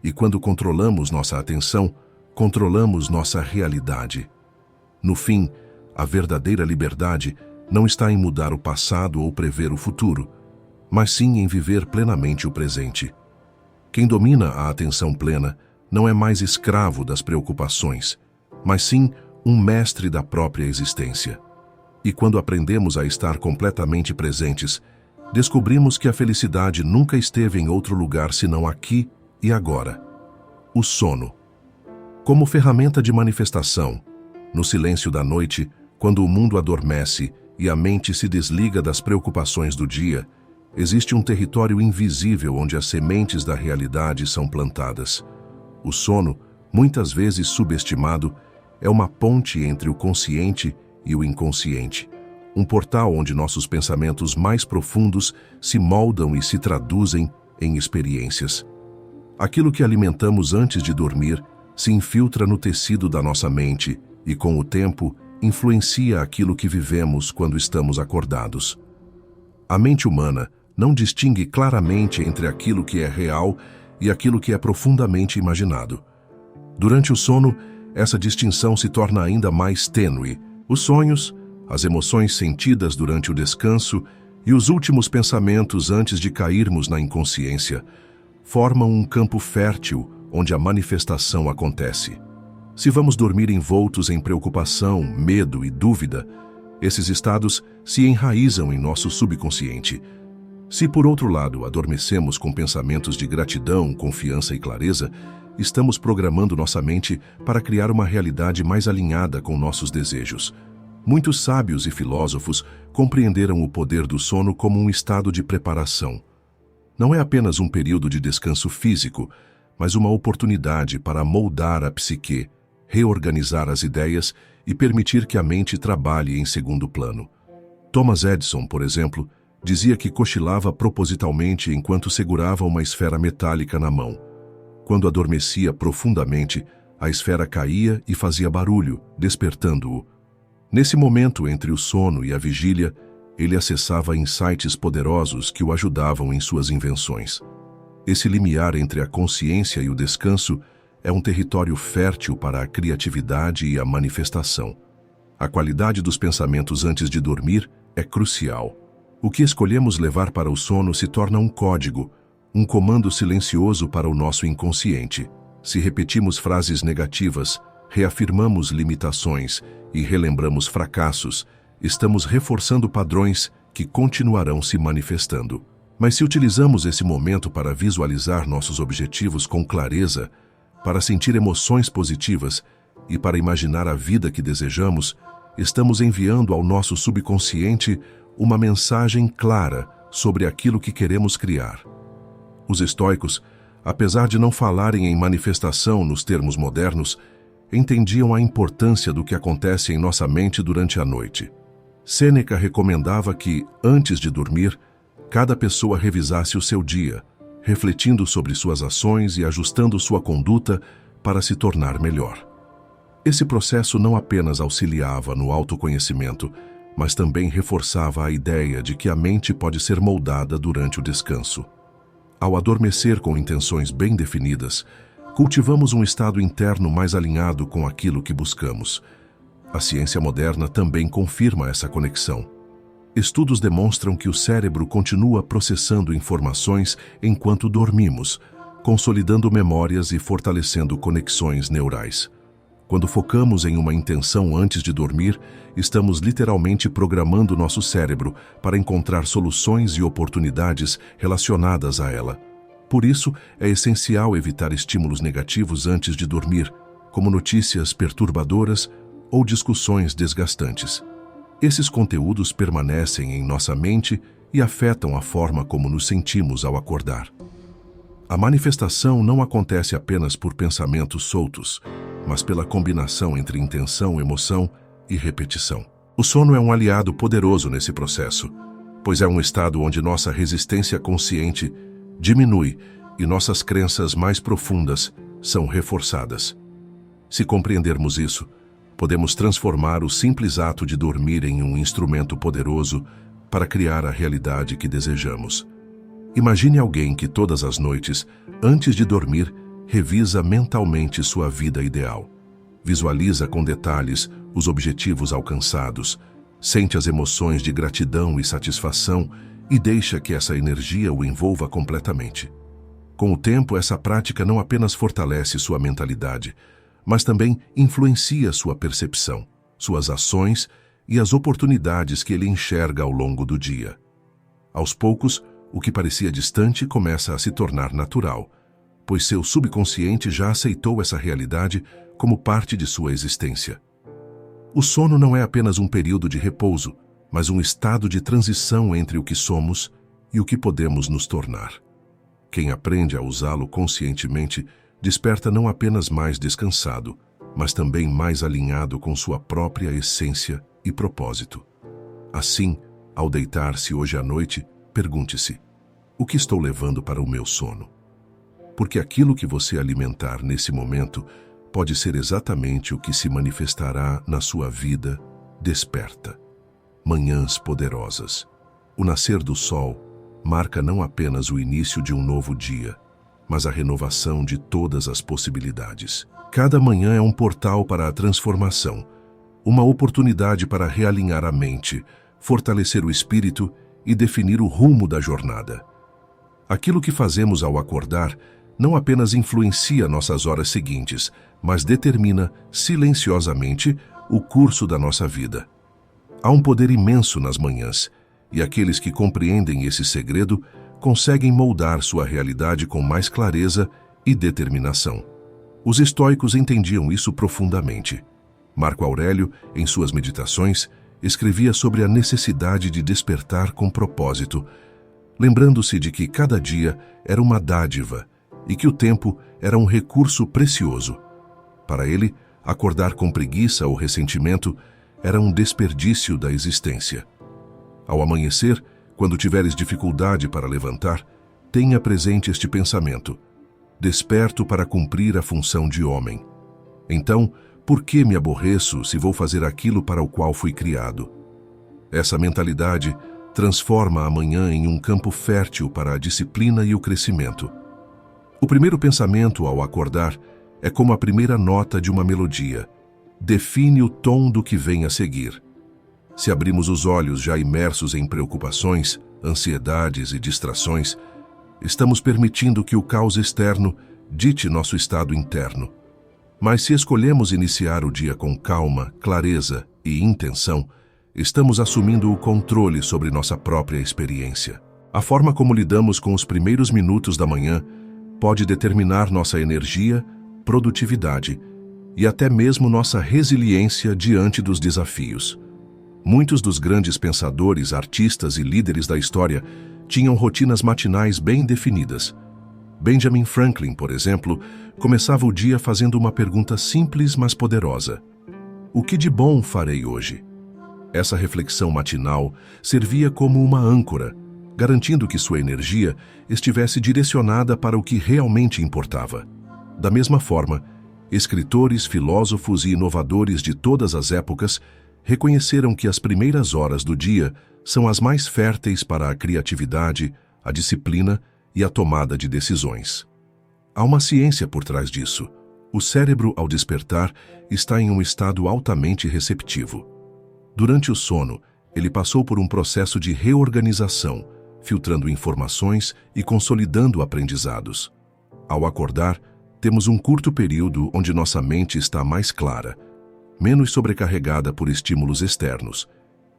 E quando controlamos nossa atenção, controlamos nossa realidade. No fim, a verdadeira liberdade não está em mudar o passado ou prever o futuro, mas sim em viver plenamente o presente. Quem domina a atenção plena não é mais escravo das preocupações, mas sim um mestre da própria existência. E quando aprendemos a estar completamente presentes, descobrimos que a felicidade nunca esteve em outro lugar senão aqui e agora. O sono. Como ferramenta de manifestação, no silêncio da noite, quando o mundo adormece e a mente se desliga das preocupações do dia, existe um território invisível onde as sementes da realidade são plantadas. O sono, muitas vezes subestimado, é uma ponte entre o consciente e o inconsciente, um portal onde nossos pensamentos mais profundos se moldam e se traduzem em experiências. Aquilo que alimentamos antes de dormir se infiltra no tecido da nossa mente e, com o tempo, influencia aquilo que vivemos quando estamos acordados. A mente humana não distingue claramente entre aquilo que é real e aquilo que é profundamente imaginado. Durante o sono, essa distinção se torna ainda mais tênue. Os sonhos, as emoções sentidas durante o descanso e os últimos pensamentos antes de cairmos na inconsciência formam um campo fértil onde a manifestação acontece. Se vamos dormir envoltos em preocupação, medo e dúvida, esses estados se enraizam em nosso subconsciente. Se, por outro lado, adormecemos com pensamentos de gratidão, confiança e clareza, estamos programando nossa mente para criar uma realidade mais alinhada com nossos desejos. Muitos sábios e filósofos compreenderam o poder do sono como um estado de preparação. Não é apenas um período de descanso físico, mas uma oportunidade para moldar a psique, reorganizar as ideias e permitir que a mente trabalhe em segundo plano. Thomas Edison, por exemplo, dizia que cochilava propositalmente enquanto segurava uma esfera metálica na mão. Quando adormecia profundamente, a esfera caía e fazia barulho, despertando-o. Nesse momento entre o sono e a vigília, ele acessava insights poderosos que o ajudavam em suas invenções. Esse limiar entre a consciência e o descanso é um território fértil para a criatividade e a manifestação. A qualidade dos pensamentos antes de dormir é crucial. O que escolhemos levar para o sono se torna um código, um comando silencioso para o nosso inconsciente. Se repetimos frases negativas, reafirmamos limitações e relembramos fracassos, estamos reforçando padrões que continuarão se manifestando. Mas se utilizamos esse momento para visualizar nossos objetivos com clareza, para sentir emoções positivas e para imaginar a vida que desejamos, estamos enviando ao nosso subconsciente uma mensagem clara sobre aquilo que queremos criar. Os estoicos, apesar de não falarem em manifestação nos termos modernos, entendiam a importância do que acontece em nossa mente durante a noite. Sêneca recomendava que, antes de dormir, cada pessoa revisasse o seu dia, refletindo sobre suas ações e ajustando sua conduta para se tornar melhor. Esse processo não apenas auxiliava no autoconhecimento, mas também reforçava a ideia de que a mente pode ser moldada durante o descanso. Ao adormecer com intenções bem definidas, cultivamos um estado interno mais alinhado com aquilo que buscamos. A ciência moderna também confirma essa conexão. Estudos demonstram que o cérebro continua processando informações enquanto dormimos, consolidando memórias e fortalecendo conexões neurais. Quando focamos em uma intenção antes de dormir, estamos literalmente programando nosso cérebro para encontrar soluções e oportunidades relacionadas a ela. Por isso, é essencial evitar estímulos negativos antes de dormir, como notícias perturbadoras ou discussões desgastantes. Esses conteúdos permanecem em nossa mente e afetam a forma como nos sentimos ao acordar. A manifestação não acontece apenas por pensamentos soltos, mas pela combinação entre intenção, emoção e repetição. O sono é um aliado poderoso nesse processo, pois é um estado onde nossa resistência consciente diminui e nossas crenças mais profundas são reforçadas. Se compreendermos isso, podemos transformar o simples ato de dormir em um instrumento poderoso para criar a realidade que desejamos. Imagine alguém que todas as noites, antes de dormir, revisa mentalmente sua vida ideal. Visualiza com detalhes os objetivos alcançados, sente as emoções de gratidão e satisfação e deixa que essa energia o envolva completamente. Com o tempo, essa prática não apenas fortalece sua mentalidade, mas também influencia sua percepção, suas ações e as oportunidades que ele enxerga ao longo do dia. Aos poucos, o que parecia distante começa a se tornar natural, pois seu subconsciente já aceitou essa realidade como parte de sua existência. O sono não é apenas um período de repouso, mas um estado de transição entre o que somos e o que podemos nos tornar. Quem aprende a usá-lo conscientemente desperta não apenas mais descansado, mas também mais alinhado com sua própria essência e propósito. Assim, ao deitar-se hoje à noite, pergunte-se: o que estou levando para o meu sono? Porque aquilo que você alimentar nesse momento pode ser exatamente o que se manifestará na sua vida desperta. Manhãs poderosas. O nascer do sol marca não apenas o início de um novo dia, mas a renovação de todas as possibilidades. Cada manhã é um portal para a transformação, uma oportunidade para realinhar a mente, fortalecer o espírito e definir o rumo da jornada. Aquilo que fazemos ao acordar não apenas influencia nossas horas seguintes, mas determina silenciosamente o curso da nossa vida. Há um poder imenso nas manhãs, e aqueles que compreendem esse segredo conseguem moldar sua realidade com mais clareza e determinação. Os estoicos entendiam isso profundamente. Marco Aurélio, em suas meditações, escrevia sobre a necessidade de despertar com propósito, lembrando-se de que cada dia era uma dádiva e que o tempo era um recurso precioso. Para ele, acordar com preguiça ou ressentimento era um desperdício da existência. Ao amanhecer, quando tiveres dificuldade para levantar, tenha presente este pensamento: desperto para cumprir a função de homem. Então, por que me aborreço se vou fazer aquilo para o qual fui criado? Essa mentalidade transforma a manhã em um campo fértil para a disciplina e o crescimento. O primeiro pensamento ao acordar é como a primeira nota de uma melodia. Define o tom do que vem a seguir. Se abrimos os olhos já imersos em preocupações, ansiedades e distrações, estamos permitindo que o caos externo dite nosso estado interno. Mas se escolhemos iniciar o dia com calma, clareza e intenção, estamos assumindo o controle sobre nossa própria experiência. A forma como lidamos com os primeiros minutos da manhã pode determinar nossa energia, produtividade e até mesmo nossa resiliência diante dos desafios. Muitos dos grandes pensadores, artistas e líderes da história tinham rotinas matinais bem definidas. Benjamin Franklin, por exemplo, começava o dia fazendo uma pergunta simples, mas poderosa: o que de bom farei hoje? Essa reflexão matinal servia como uma âncora, garantindo que sua energia estivesse direcionada para o que realmente importava. Da mesma forma, escritores, filósofos e inovadores de todas as épocas reconheceram que as primeiras horas do dia são as mais férteis para a criatividade, a disciplina e a tomada de decisões. Há uma ciência por trás disso. O cérebro, ao despertar, está em um estado altamente receptivo. Durante o sono, ele passou por um processo de reorganização, filtrando informações e consolidando aprendizados. Ao acordar, temos um curto período onde nossa mente está mais clara, menos sobrecarregada por estímulos externos.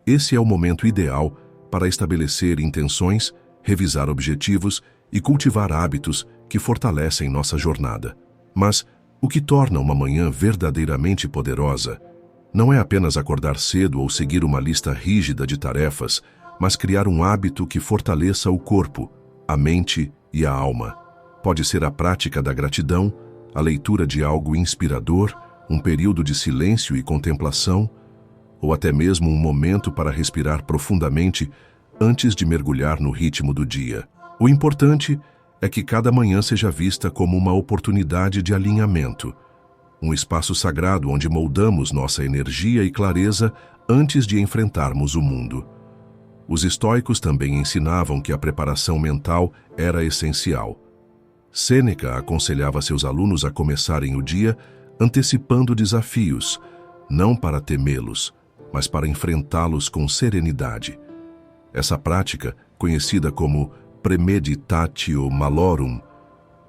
Esse é o momento ideal para estabelecer intenções, revisar objetivos e cultivar hábitos que fortalecem nossa jornada. Mas o que torna uma manhã verdadeiramente poderosa não é apenas acordar cedo ou seguir uma lista rígida de tarefas, mas criar um hábito que fortaleça o corpo, a mente e a alma. Pode ser a prática da gratidão, a leitura de algo inspirador, um período de silêncio e contemplação, ou até mesmo um momento para respirar profundamente antes de mergulhar no ritmo do dia. O importante é que cada manhã seja vista como uma oportunidade de alinhamento, um espaço sagrado onde moldamos nossa energia e clareza antes de enfrentarmos o mundo. Os estoicos também ensinavam que a preparação mental era essencial. Sêneca aconselhava seus alunos a começarem o dia antecipando desafios, não para temê-los, mas para enfrentá-los com serenidade. Essa prática conhecida como premeditatio malorum,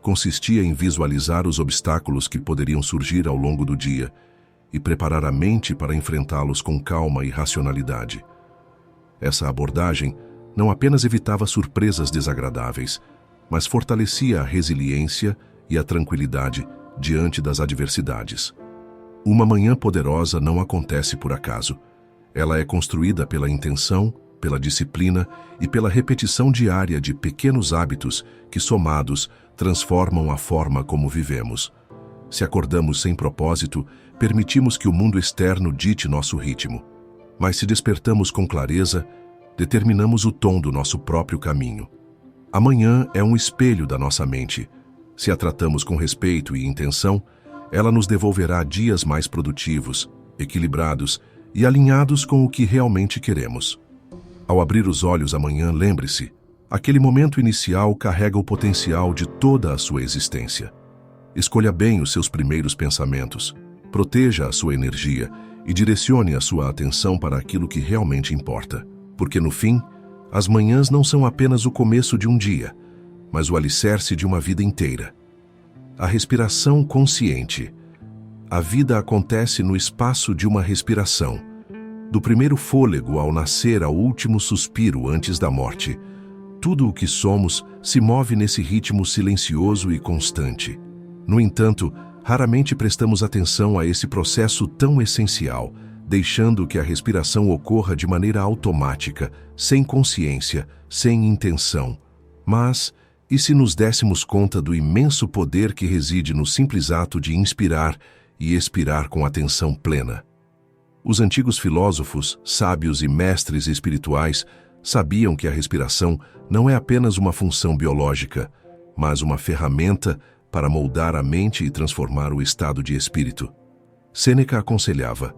consistia em visualizar os obstáculos que poderiam surgir ao longo do dia e preparar a mente para enfrentá-los com calma e racionalidade. Essa abordagem não apenas evitava surpresas desagradáveis, mas fortalecia a resiliência e a tranquilidade diante das adversidades. Uma manhã poderosa não acontece por acaso. Ela é construída pela intenção, pela disciplina e pela repetição diária de pequenos hábitos que, somados, transformam a forma como vivemos. Se acordamos sem propósito, permitimos que o mundo externo dite nosso ritmo. Mas se despertamos com clareza, determinamos o tom do nosso próprio caminho. A manhã é um espelho da nossa mente. Se a tratamos com respeito e intenção, ela nos devolverá dias mais produtivos, equilibrados e alinhados com o que realmente queremos. Ao abrir os olhos amanhã, lembre-se, aquele momento inicial carrega o potencial de toda a sua existência. Escolha bem os seus primeiros pensamentos, proteja a sua energia e direcione a sua atenção para aquilo que realmente importa. Porque no fim, as manhãs não são apenas o começo de um dia, mas o alicerce de uma vida inteira. A respiração consciente. A vida acontece no espaço de uma respiração. Do primeiro fôlego ao nascer ao último suspiro antes da morte, tudo o que somos se move nesse ritmo silencioso e constante. No entanto, raramente prestamos atenção a esse processo tão essencial, deixando que a respiração ocorra de maneira automática, sem consciência, sem intenção. Mas, e se nos dessemos conta do imenso poder que reside no simples ato de inspirar e expirar com atenção plena? Os antigos filósofos, sábios e mestres espirituais sabiam que a respiração não é apenas uma função biológica, mas uma ferramenta para moldar a mente e transformar o estado de espírito. Sêneca aconselhava: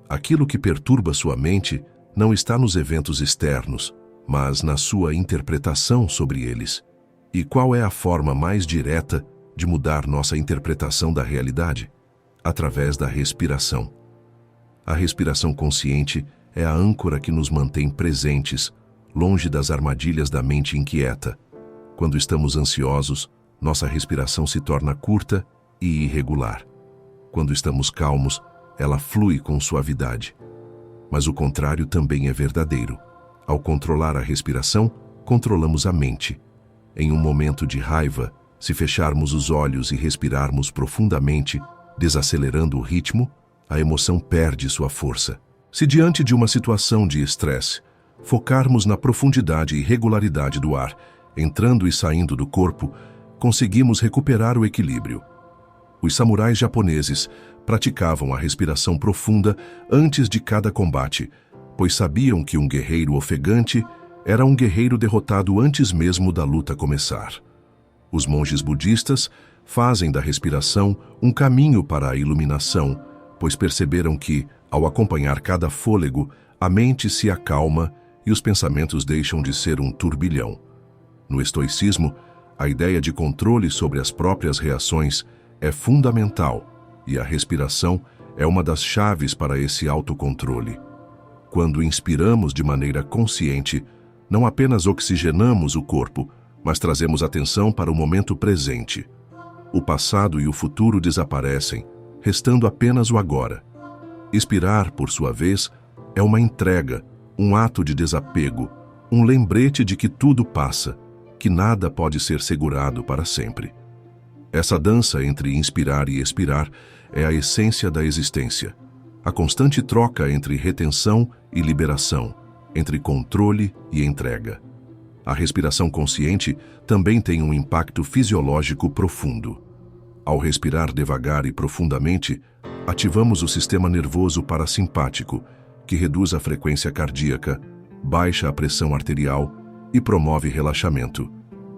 aquilo que perturba sua mente não está nos eventos externos, mas na sua interpretação sobre eles. E qual é a forma mais direta de mudar nossa interpretação da realidade? Através da respiração. A respiração consciente é a âncora que nos mantém presentes, longe das armadilhas da mente inquieta. Quando estamos ansiosos, nossa respiração se torna curta e irregular. Quando estamos calmos, ela flui com suavidade. Mas o contrário também é verdadeiro. Ao controlar a respiração, controlamos a mente. Em um momento de raiva, se fecharmos os olhos e respirarmos profundamente, desacelerando o ritmo, a emoção perde sua força. Se diante de uma situação de estresse, focarmos na profundidade e regularidade do ar, entrando e saindo do corpo, conseguimos recuperar o equilíbrio. Os samurais japoneses praticavam a respiração profunda antes de cada combate, pois sabiam que um guerreiro ofegante era um guerreiro derrotado antes mesmo da luta começar. Os monges budistas fazem da respiração um caminho para a iluminação, pois perceberam que, ao acompanhar cada fôlego, a mente se acalma e os pensamentos deixam de ser um turbilhão. No estoicismo, a ideia de controle sobre as próprias reações é fundamental, e a respiração é uma das chaves para esse autocontrole. Quando inspiramos de maneira consciente, não apenas oxigenamos o corpo, mas trazemos atenção para o momento presente. O passado e o futuro desaparecem, restando apenas o agora. Expirar, por sua vez, é uma entrega, um ato de desapego, um lembrete de que tudo passa, que nada pode ser segurado para sempre. Essa dança entre inspirar e expirar é a essência da existência. A constante troca entre retenção e liberação, entre controle e entrega. A respiração consciente também tem um impacto fisiológico profundo. Ao respirar devagar e profundamente, ativamos o sistema nervoso parasimpático, que reduz a frequência cardíaca, baixa a pressão arterial e promove relaxamento.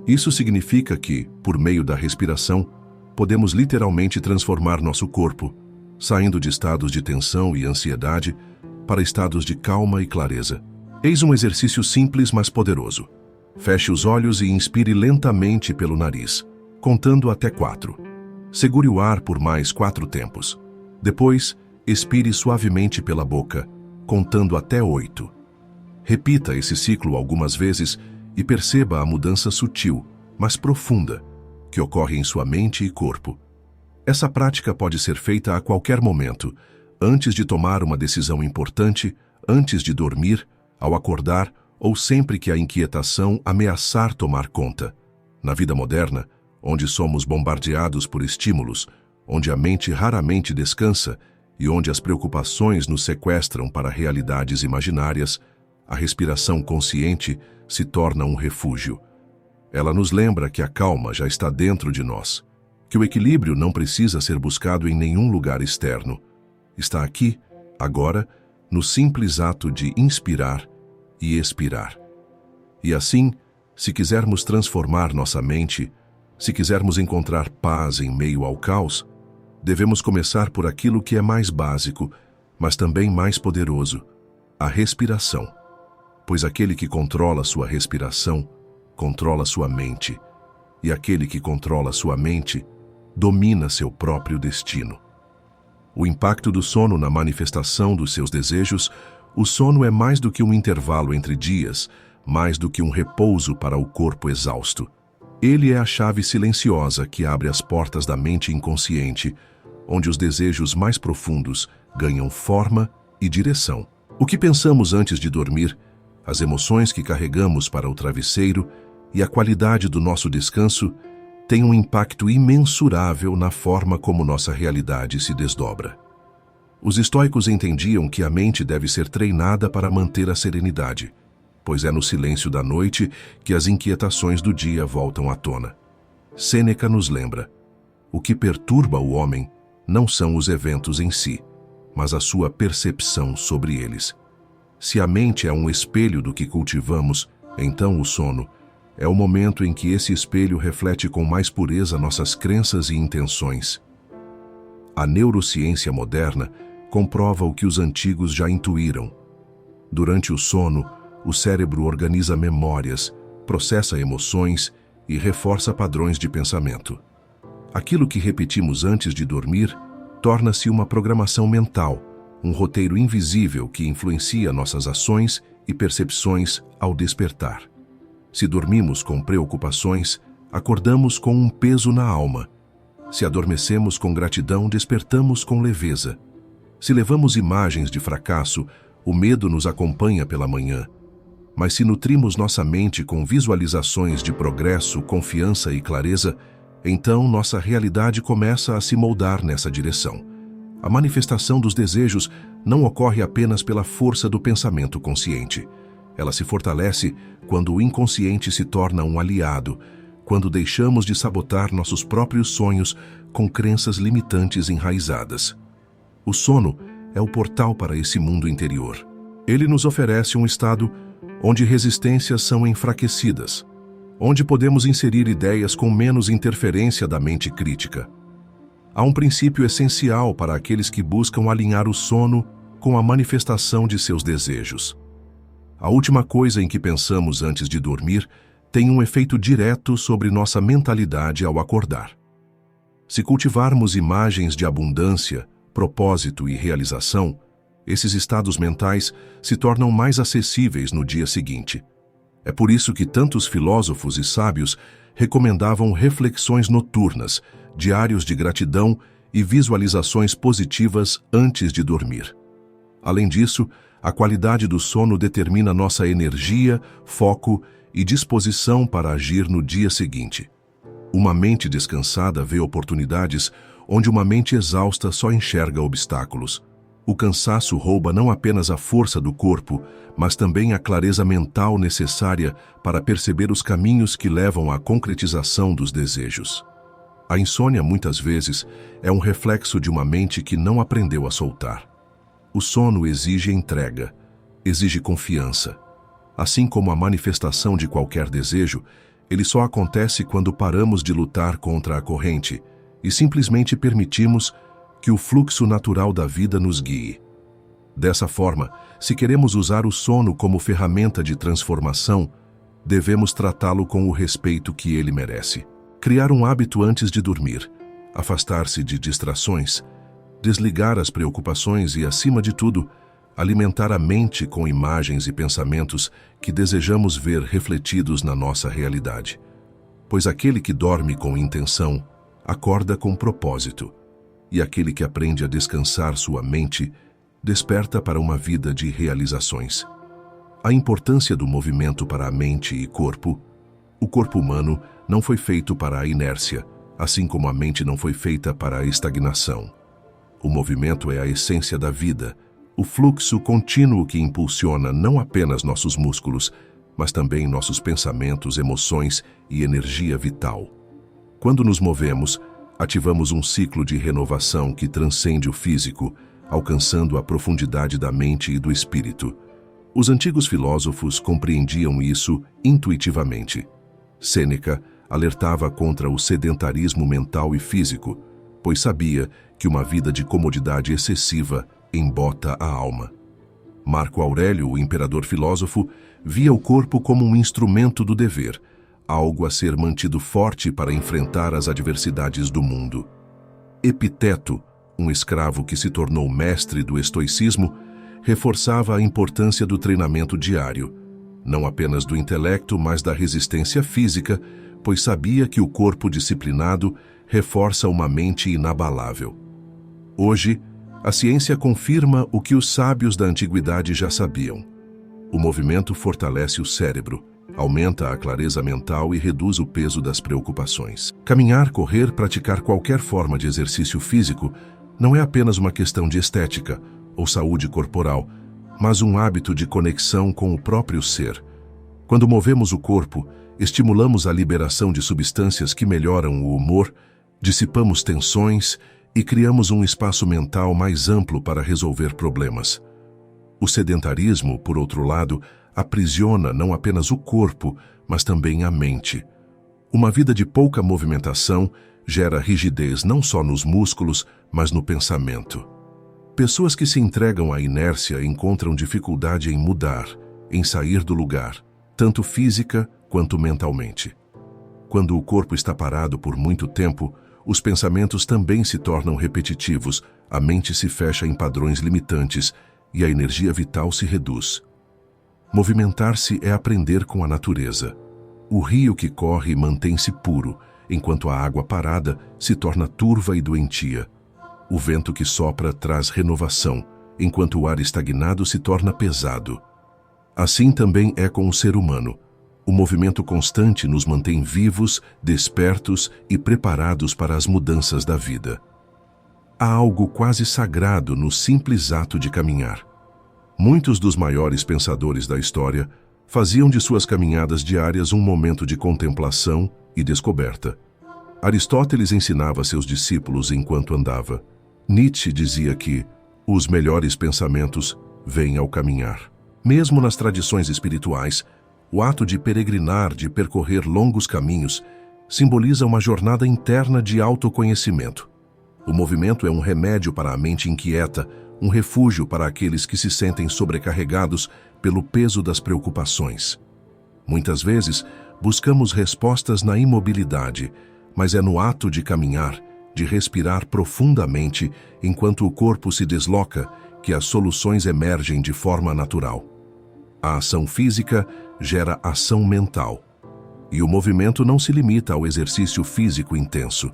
Isso significa que, por meio da respiração, podemos literalmente transformar nosso corpo, saindo de estados de tensão e ansiedade para estados de calma e clareza. Eis um exercício simples, mas poderoso. Feche os olhos e inspire lentamente pelo nariz, contando até 4. Segure o ar por mais 4 tempos. Depois, expire suavemente pela boca, contando até 8. Repita esse ciclo algumas vezes e perceba a mudança sutil, mas profunda, que ocorre em sua mente e corpo. Essa prática pode ser feita a qualquer momento, antes de tomar uma decisão importante, antes de dormir, ao acordar ou sempre que a inquietação ameaçar tomar conta. Na vida moderna, onde somos bombardeados por estímulos, onde a mente raramente descansa e onde as preocupações nos sequestram para realidades imaginárias, a respiração consciente se torna um refúgio. Ela nos lembra que a calma já está dentro de nós, que o equilíbrio não precisa ser buscado em nenhum lugar externo. Está aqui, agora, no simples ato de inspirar e expirar. E assim, se quisermos transformar nossa mente, se quisermos encontrar paz em meio ao caos, devemos começar por aquilo que é mais básico, mas também mais poderoso: a respiração. Pois aquele que controla sua respiração, controla sua mente, e aquele que controla sua mente, domina seu próprio destino. O impacto do sono na manifestação dos seus desejos. O sono é mais do que um intervalo entre dias, mais do que um repouso para o corpo exausto. Ele é a chave silenciosa que abre as portas da mente inconsciente, onde os desejos mais profundos ganham forma e direção. O que pensamos antes de dormir, as emoções que carregamos para o travesseiro e a qualidade do nosso descanso têm um impacto imensurável na forma como nossa realidade se desdobra. Os estoicos entendiam que a mente deve ser treinada para manter a serenidade, pois é no silêncio da noite que as inquietações do dia voltam à tona. Sêneca nos lembra: o que perturba o homem não são os eventos em si, mas a sua percepção sobre eles. Se a mente é um espelho do que cultivamos, então o sono é o momento em que esse espelho reflete com mais pureza nossas crenças e intenções. A neurociência moderna comprova o que os antigos já intuíram. Durante o sono, o cérebro organiza memórias, processa emoções e reforça padrões de pensamento. Aquilo que repetimos antes de dormir torna-se uma programação mental, um roteiro invisível que influencia nossas ações e percepções ao despertar. Se dormimos com preocupações, acordamos com um peso na alma. Se adormecemos com gratidão, despertamos com leveza. Se levamos imagens de fracasso, o medo nos acompanha pela manhã. Mas se nutrimos nossa mente com visualizações de progresso, confiança e clareza, então nossa realidade começa a se moldar nessa direção. A manifestação dos desejos não ocorre apenas pela força do pensamento consciente. Ela se fortalece quando o inconsciente se torna um aliado, quando deixamos de sabotar nossos próprios sonhos com crenças limitantes enraizadas. O sono é o portal para esse mundo interior. Ele nos oferece um estado onde resistências são enfraquecidas, onde podemos inserir ideias com menos interferência da mente crítica. Há um princípio essencial para aqueles que buscam alinhar o sono com a manifestação de seus desejos. A última coisa em que pensamos antes de dormir tem um efeito direto sobre nossa mentalidade ao acordar. Se cultivarmos imagens de abundância, propósito e realização, esses estados mentais se tornam mais acessíveis no dia seguinte. É por isso que tantos filósofos e sábios recomendavam reflexões noturnas, diários de gratidão e visualizações positivas antes de dormir. Além disso, a qualidade do sono determina nossa energia, foco e disposição para agir no dia seguinte. Uma mente descansada vê oportunidades onde uma mente exausta só enxerga obstáculos. O cansaço rouba não apenas a força do corpo, mas também a clareza mental necessária para perceber os caminhos que levam à concretização dos desejos. A insônia, muitas vezes, é um reflexo de uma mente que não aprendeu a soltar. O sono exige entrega, exige confiança. Assim como a manifestação de qualquer desejo, ele só acontece quando paramos de lutar contra a corrente e simplesmente permitimos que o fluxo natural da vida nos guie. Dessa forma, se queremos usar o sono como ferramenta de transformação, devemos tratá-lo com o respeito que ele merece. Criar um hábito antes de dormir, afastar-se de distrações, desligar as preocupações e, acima de tudo, alimentar a mente com imagens e pensamentos que desejamos ver refletidos na nossa realidade. Pois aquele que dorme com intenção, acorda com propósito, e aquele que aprende a descansar sua mente, desperta para uma vida de realizações. A importância do movimento para a mente e corpo. O corpo humano não foi feito para a inércia, assim como a mente não foi feita para a estagnação. O movimento é a essência da vida, o fluxo contínuo que impulsiona não apenas nossos músculos, mas também nossos pensamentos, emoções e energia vital. Quando nos movemos, ativamos um ciclo de renovação que transcende o físico, alcançando a profundidade da mente e do espírito. Os antigos filósofos compreendiam isso intuitivamente. Sêneca alertava contra o sedentarismo mental e físico, pois sabia que uma vida de comodidade excessiva embota a alma. Marco Aurélio, o imperador filósofo, via o corpo como um instrumento do dever, algo a ser mantido forte para enfrentar as adversidades do mundo. Epiteto, um escravo que se tornou mestre do estoicismo, reforçava a importância do treinamento diário, não apenas do intelecto, mas da resistência física, pois sabia que o corpo disciplinado reforça uma mente inabalável. Hoje, a ciência confirma o que os sábios da antiguidade já sabiam. O movimento fortalece o cérebro, aumenta a clareza mental e reduz o peso das preocupações. Caminhar, correr, praticar qualquer forma de exercício físico não é apenas uma questão de estética ou saúde corporal, mas um hábito de conexão com o próprio ser. Quando movemos o corpo, estimulamos a liberação de substâncias que melhoram o humor, dissipamos tensões e criamos um espaço mental mais amplo para resolver problemas. O sedentarismo, por outro lado, aprisiona não apenas o corpo, mas também a mente. Uma vida de pouca movimentação gera rigidez não só nos músculos, mas no pensamento. Pessoas que se entregam à inércia encontram dificuldade em mudar, em sair do lugar, tanto física quanto mentalmente. Quando o corpo está parado por muito tempo, os pensamentos também se tornam repetitivos, a mente se fecha em padrões limitantes e a energia vital se reduz. Movimentar-se é aprender com a natureza. O rio que corre mantém-se puro, enquanto a água parada se torna turva e doentia. O vento que sopra traz renovação, enquanto o ar estagnado se torna pesado. Assim também é com o ser humano. O movimento constante nos mantém vivos, despertos e preparados para as mudanças da vida. Há algo quase sagrado no simples ato de caminhar. Muitos dos maiores pensadores da história faziam de suas caminhadas diárias um momento de contemplação e descoberta. Aristóteles ensinava a seus discípulos enquanto andava. Nietzsche dizia que os melhores pensamentos vêm ao caminhar. Mesmo nas tradições espirituais, o ato de peregrinar, de percorrer longos caminhos, simboliza uma jornada interna de autoconhecimento. O movimento é um remédio para a mente inquieta, um refúgio para aqueles que se sentem sobrecarregados pelo peso das preocupações. Muitas vezes, buscamos respostas na imobilidade, mas é no ato de caminhar, de respirar profundamente enquanto o corpo se desloca, que as soluções emergem de forma natural. A ação física gera ação mental. E o movimento não se limita ao exercício físico intenso.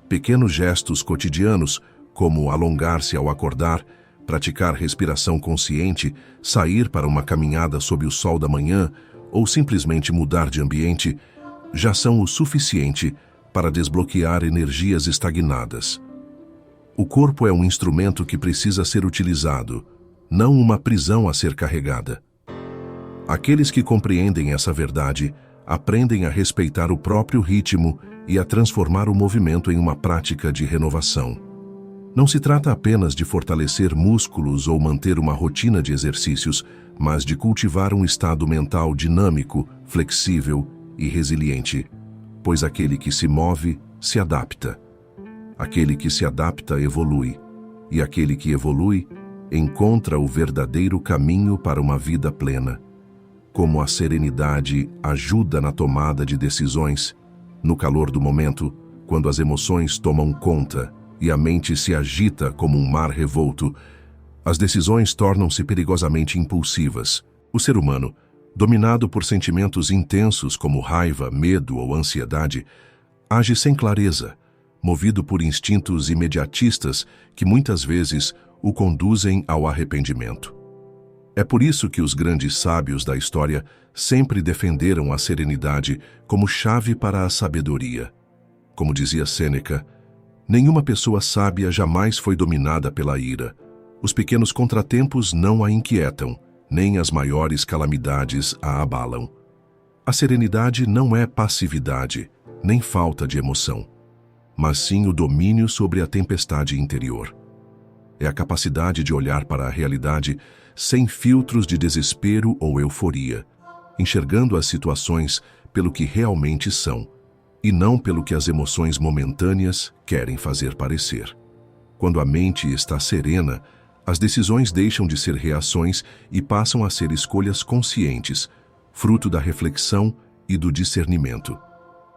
Pequenos gestos cotidianos, como alongar-se ao acordar, praticar respiração consciente, sair para uma caminhada sob o sol da manhã ou simplesmente mudar de ambiente, já são o suficiente para desbloquear energias estagnadas. O corpo é um instrumento que precisa ser utilizado, não uma prisão a ser carregada. Aqueles que compreendem essa verdade aprendem a respeitar o próprio ritmo e a transformar o movimento em uma prática de renovação. Não se trata apenas de fortalecer músculos ou manter uma rotina de exercícios, mas de cultivar um estado mental dinâmico, flexível e resiliente, pois aquele que se move, se adapta. Aquele que se adapta evolui, e aquele que evolui encontra o verdadeiro caminho para uma vida plena. Como a serenidade ajuda na tomada de decisões, no calor do momento, quando as emoções tomam conta e a mente se agita como um mar revolto, As decisões tornam-se perigosamente impulsivas. O ser humano, dominado por sentimentos intensos como raiva, medo ou ansiedade, age sem clareza, movido por instintos imediatistas que muitas vezes o conduzem ao arrependimento. É por isso que os grandes sábios da história sempre defenderam a serenidade como chave para a sabedoria. Como dizia Sêneca, nenhuma pessoa sábia jamais foi dominada pela ira. Os pequenos contratempos não a inquietam, nem as maiores calamidades a abalam. A serenidade não é passividade, nem falta de emoção, mas sim o domínio sobre a tempestade interior. É a capacidade de olhar para a realidade sem filtros de desespero ou euforia, enxergando as situações pelo que realmente são, e não pelo que as emoções momentâneas querem fazer parecer. Quando a mente está serena, as decisões deixam de ser reações e passam a ser escolhas conscientes, fruto da reflexão e do discernimento.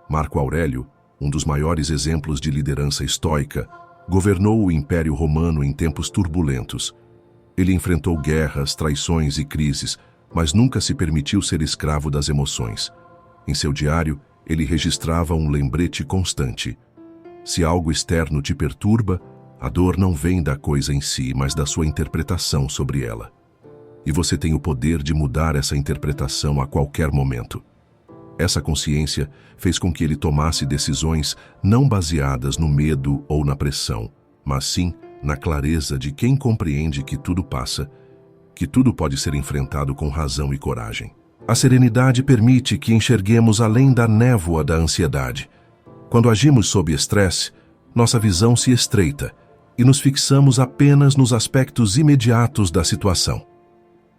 Marco Aurélio, um dos maiores exemplos de liderança estoica, governou o Império Romano em tempos turbulentos. Ele enfrentou guerras, traições e crises, mas nunca se permitiu ser escravo das emoções. Em seu diário, ele registrava um lembrete constante. Se algo externo te perturba, a dor não vem da coisa em si, mas da sua interpretação sobre ela. E você tem o poder de mudar essa interpretação a qualquer momento. Essa consciência fez com que ele tomasse decisões não baseadas no medo ou na pressão, mas sim na clareza de quem compreende que tudo passa, que tudo pode ser enfrentado com razão e coragem. A serenidade permite que enxerguemos além da névoa da ansiedade. Quando agimos sob estresse, nossa visão se estreita e nos fixamos apenas nos aspectos imediatos da situação.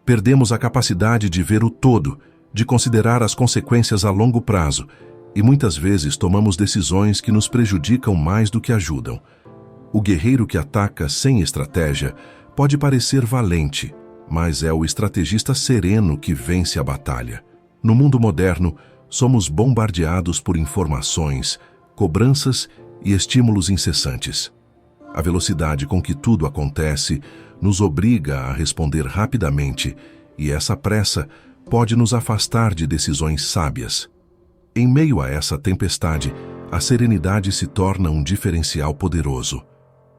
Perdemos a capacidade de ver o todo, de considerar as consequências a longo prazo, e muitas vezes tomamos decisões que nos prejudicam mais do que ajudam. O guerreiro que ataca sem estratégia pode parecer valente, mas é o estrategista sereno que vence a batalha. No mundo moderno, somos bombardeados por informações, cobranças e estímulos incessantes. A velocidade com que tudo acontece nos obriga a responder rapidamente, e essa pressa pode nos afastar de decisões sábias. Em meio a essa tempestade, a serenidade se torna um diferencial poderoso.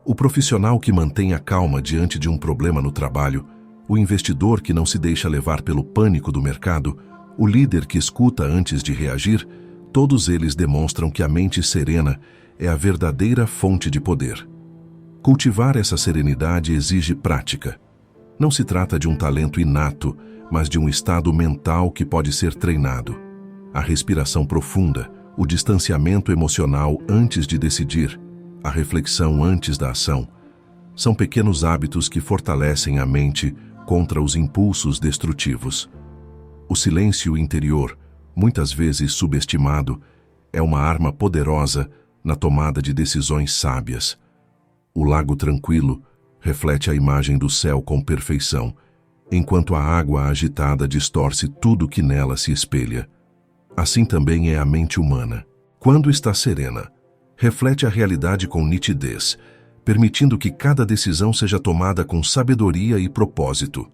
O profissional que mantém a calma diante de um problema no trabalho, o investidor que não se deixa levar pelo pânico do mercado, o líder que escuta antes de reagir, todos eles demonstram que a mente serena é a verdadeira fonte de poder. Cultivar essa serenidade exige prática. Não se trata de um talento inato, mas de um estado mental que pode ser treinado. A respiração profunda, o distanciamento emocional antes de decidir, a reflexão antes da ação, são pequenos hábitos que fortalecem a mente contra os impulsos destrutivos. O silêncio interior, muitas vezes subestimado, é uma arma poderosa na tomada de decisões sábias. O lago tranquilo reflete a imagem do céu com perfeição, enquanto a água agitada distorce tudo que nela se espelha. Assim também é a mente humana. Quando está serena, reflete a realidade com nitidez, permitindo que cada decisão seja tomada com sabedoria e propósito.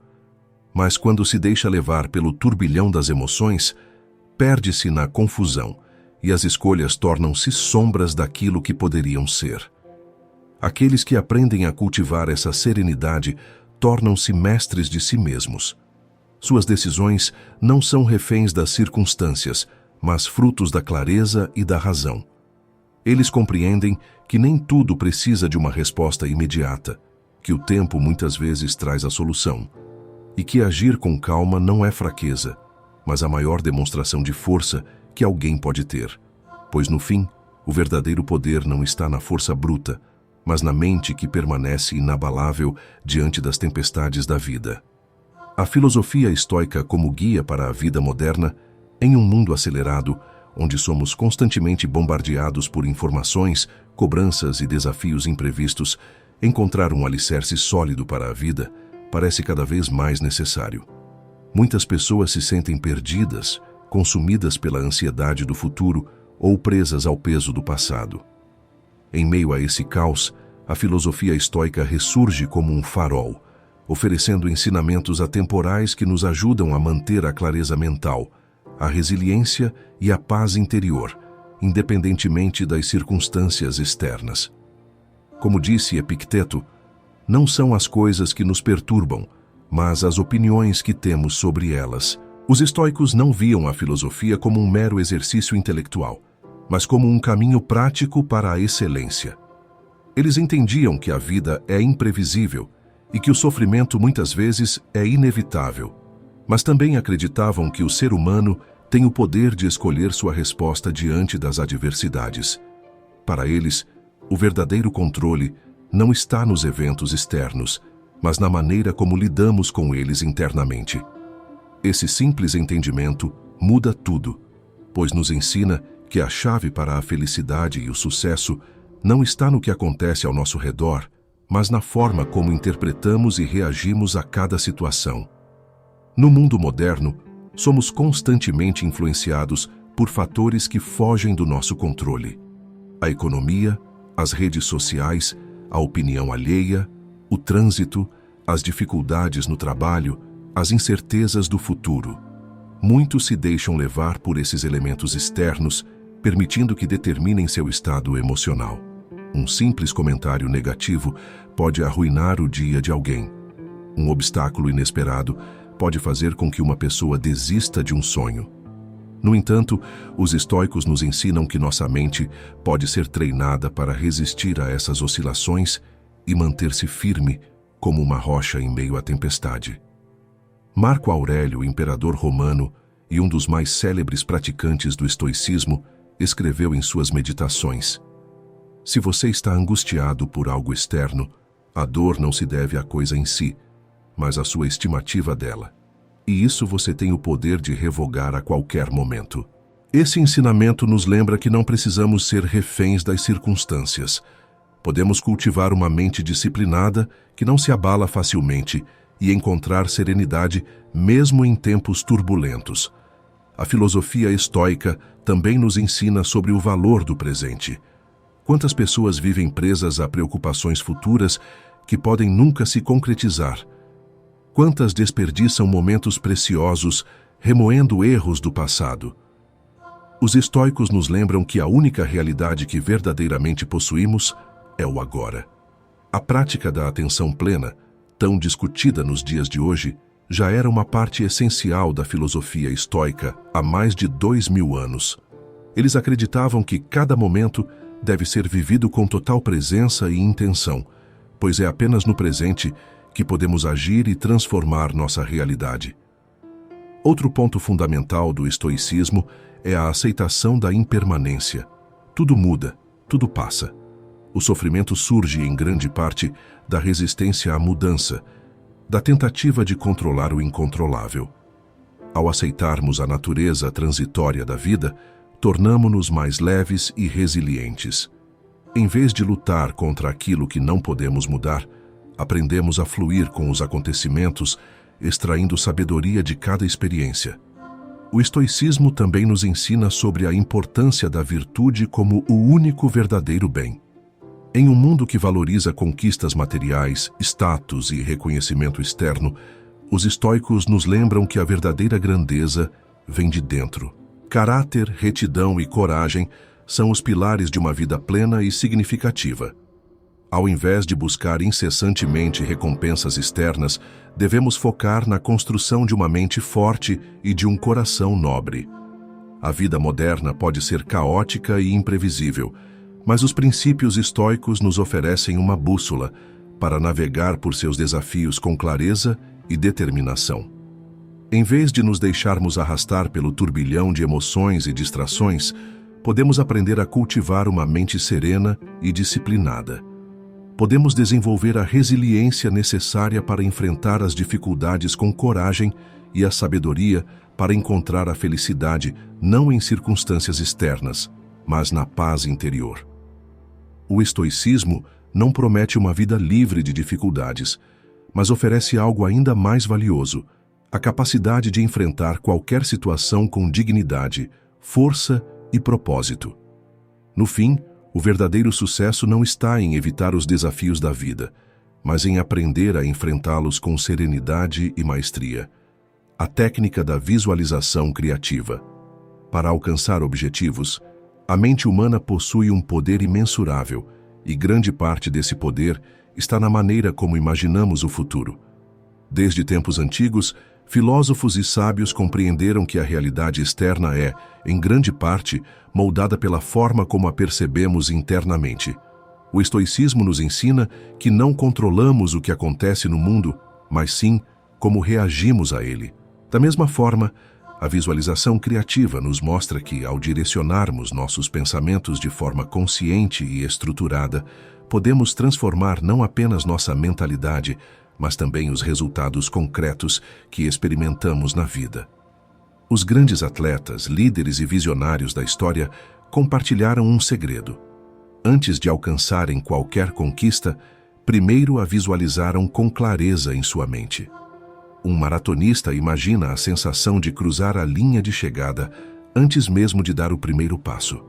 Mas quando se deixa levar pelo turbilhão das emoções, perde-se na confusão e as escolhas tornam-se sombras daquilo que poderiam ser. Aqueles que aprendem a cultivar essa serenidade tornam-se mestres de si mesmos. Suas decisões não são reféns das circunstâncias, mas frutos da clareza e da razão. Eles compreendem que nem tudo precisa de uma resposta imediata, que o tempo muitas vezes traz a solução, e que agir com calma não é fraqueza, mas a maior demonstração de força que alguém pode ter, pois no fim, o verdadeiro poder não está na força bruta, mas na mente que permanece inabalável diante das tempestades da vida. A filosofia estoica como guia para a vida moderna, em um mundo acelerado, onde somos constantemente bombardeados por informações, cobranças e desafios imprevistos, encontrar um alicerce sólido para a vida parece cada vez mais necessário. Muitas pessoas se sentem perdidas, consumidas pela ansiedade do futuro ou presas ao peso do passado. Em meio a esse caos, a filosofia estoica ressurge como um farol, oferecendo ensinamentos atemporais que nos ajudam a manter a clareza mental, a resiliência e a paz interior, independentemente das circunstâncias externas. Como disse Epicteto, não são as coisas que nos perturbam, mas as opiniões que temos sobre elas. Os estoicos não viam a filosofia como um mero exercício intelectual, mas como um caminho prático para a excelência. Eles entendiam que a vida é imprevisível e que o sofrimento muitas vezes é inevitável, mas também acreditavam que o ser humano tem o poder de escolher sua resposta diante das adversidades. Para eles, o verdadeiro controle não está nos eventos externos, mas na maneira como lidamos com eles internamente. Esse simples entendimento muda tudo, pois nos ensina que a chave para a felicidade e o sucesso não está no que acontece ao nosso redor, mas na forma como interpretamos e reagimos a cada situação. No mundo moderno, somos constantemente influenciados por fatores que fogem do nosso controle. A economia, as redes sociais, a opinião alheia, o trânsito, as dificuldades no trabalho, as incertezas do futuro. Muitos se deixam levar por esses elementos externos, permitindo que determinem seu estado emocional. Um simples comentário negativo pode arruinar o dia de alguém. Um obstáculo inesperado pode fazer com que uma pessoa desista de um sonho. No entanto, os estoicos nos ensinam que nossa mente pode ser treinada para resistir a essas oscilações e manter-se firme como uma rocha em meio à tempestade. Marco Aurélio, imperador romano e um dos mais célebres praticantes do estoicismo, escreveu em suas meditações: se você está angustiado por algo externo, a dor não se deve à coisa em si, mas à sua estimativa dela. E isso você tem o poder de revogar a qualquer momento. Esse ensinamento nos lembra que não precisamos ser reféns das circunstâncias. Podemos cultivar uma mente disciplinada que não se abala facilmente e encontrar serenidade mesmo em tempos turbulentos. A filosofia estoica também nos ensina sobre o valor do presente. Quantas pessoas vivem presas a preocupações futuras que podem nunca se concretizar? Quantas desperdiçam momentos preciosos remoendo erros do passado? Os estoicos nos lembram que a única realidade que verdadeiramente possuímos é o agora. A prática da atenção plena, tão discutida nos dias de hoje, já era uma parte essencial da filosofia estoica há mais de 2000 anos. Eles acreditavam que cada momento deve ser vivido com total presença e intenção, pois é apenas no presente que podemos agir e transformar nossa realidade. Outro ponto fundamental do estoicismo é a aceitação da impermanência. Tudo muda, tudo passa. O sofrimento surge em grande parte da resistência à mudança, da tentativa de controlar o incontrolável. Ao aceitarmos a natureza transitória da vida, tornamo-nos mais leves e resilientes. Em vez de lutar contra aquilo que não podemos mudar, aprendemos a fluir com os acontecimentos, extraindo sabedoria de cada experiência. O estoicismo também nos ensina sobre a importância da virtude como o único verdadeiro bem. Em um mundo que valoriza conquistas materiais, status e reconhecimento externo, os estoicos nos lembram que a verdadeira grandeza vem de dentro. Caráter, retidão e coragem são os pilares de uma vida plena e significativa. Ao invés de buscar incessantemente recompensas externas, devemos focar na construção de uma mente forte e de um coração nobre. A vida moderna pode ser caótica e imprevisível, mas os princípios estoicos nos oferecem uma bússola para navegar por seus desafios com clareza e determinação. Em vez de nos deixarmos arrastar pelo turbilhão de emoções e distrações, podemos aprender a cultivar uma mente serena e disciplinada. Podemos desenvolver a resiliência necessária para enfrentar as dificuldades com coragem e a sabedoria para encontrar a felicidade não em circunstâncias externas, mas na paz interior. O estoicismo não promete uma vida livre de dificuldades, mas oferece algo ainda mais valioso: a capacidade de enfrentar qualquer situação com dignidade, força e propósito. No fim, o verdadeiro sucesso não está em evitar os desafios da vida, mas em aprender a enfrentá-los com serenidade e maestria. A técnica da visualização criativa. Para alcançar objetivos, a mente humana possui um poder imensurável, e grande parte desse poder está na maneira como imaginamos o futuro. Desde tempos antigos, filósofos e sábios compreenderam que a realidade externa é, em grande parte, moldada pela forma como a percebemos internamente. O estoicismo nos ensina que não controlamos o que acontece no mundo, mas sim como reagimos a ele. Da mesma forma, a visualização criativa nos mostra que, ao direcionarmos nossos pensamentos de forma consciente e estruturada, podemos transformar não apenas nossa mentalidade, mas também os resultados concretos que experimentamos na vida. Os grandes atletas, líderes e visionários da história compartilharam um segredo. Antes de alcançarem qualquer conquista, primeiro a visualizaram com clareza em sua mente. Um maratonista imagina a sensação de cruzar a linha de chegada antes mesmo de dar o primeiro passo.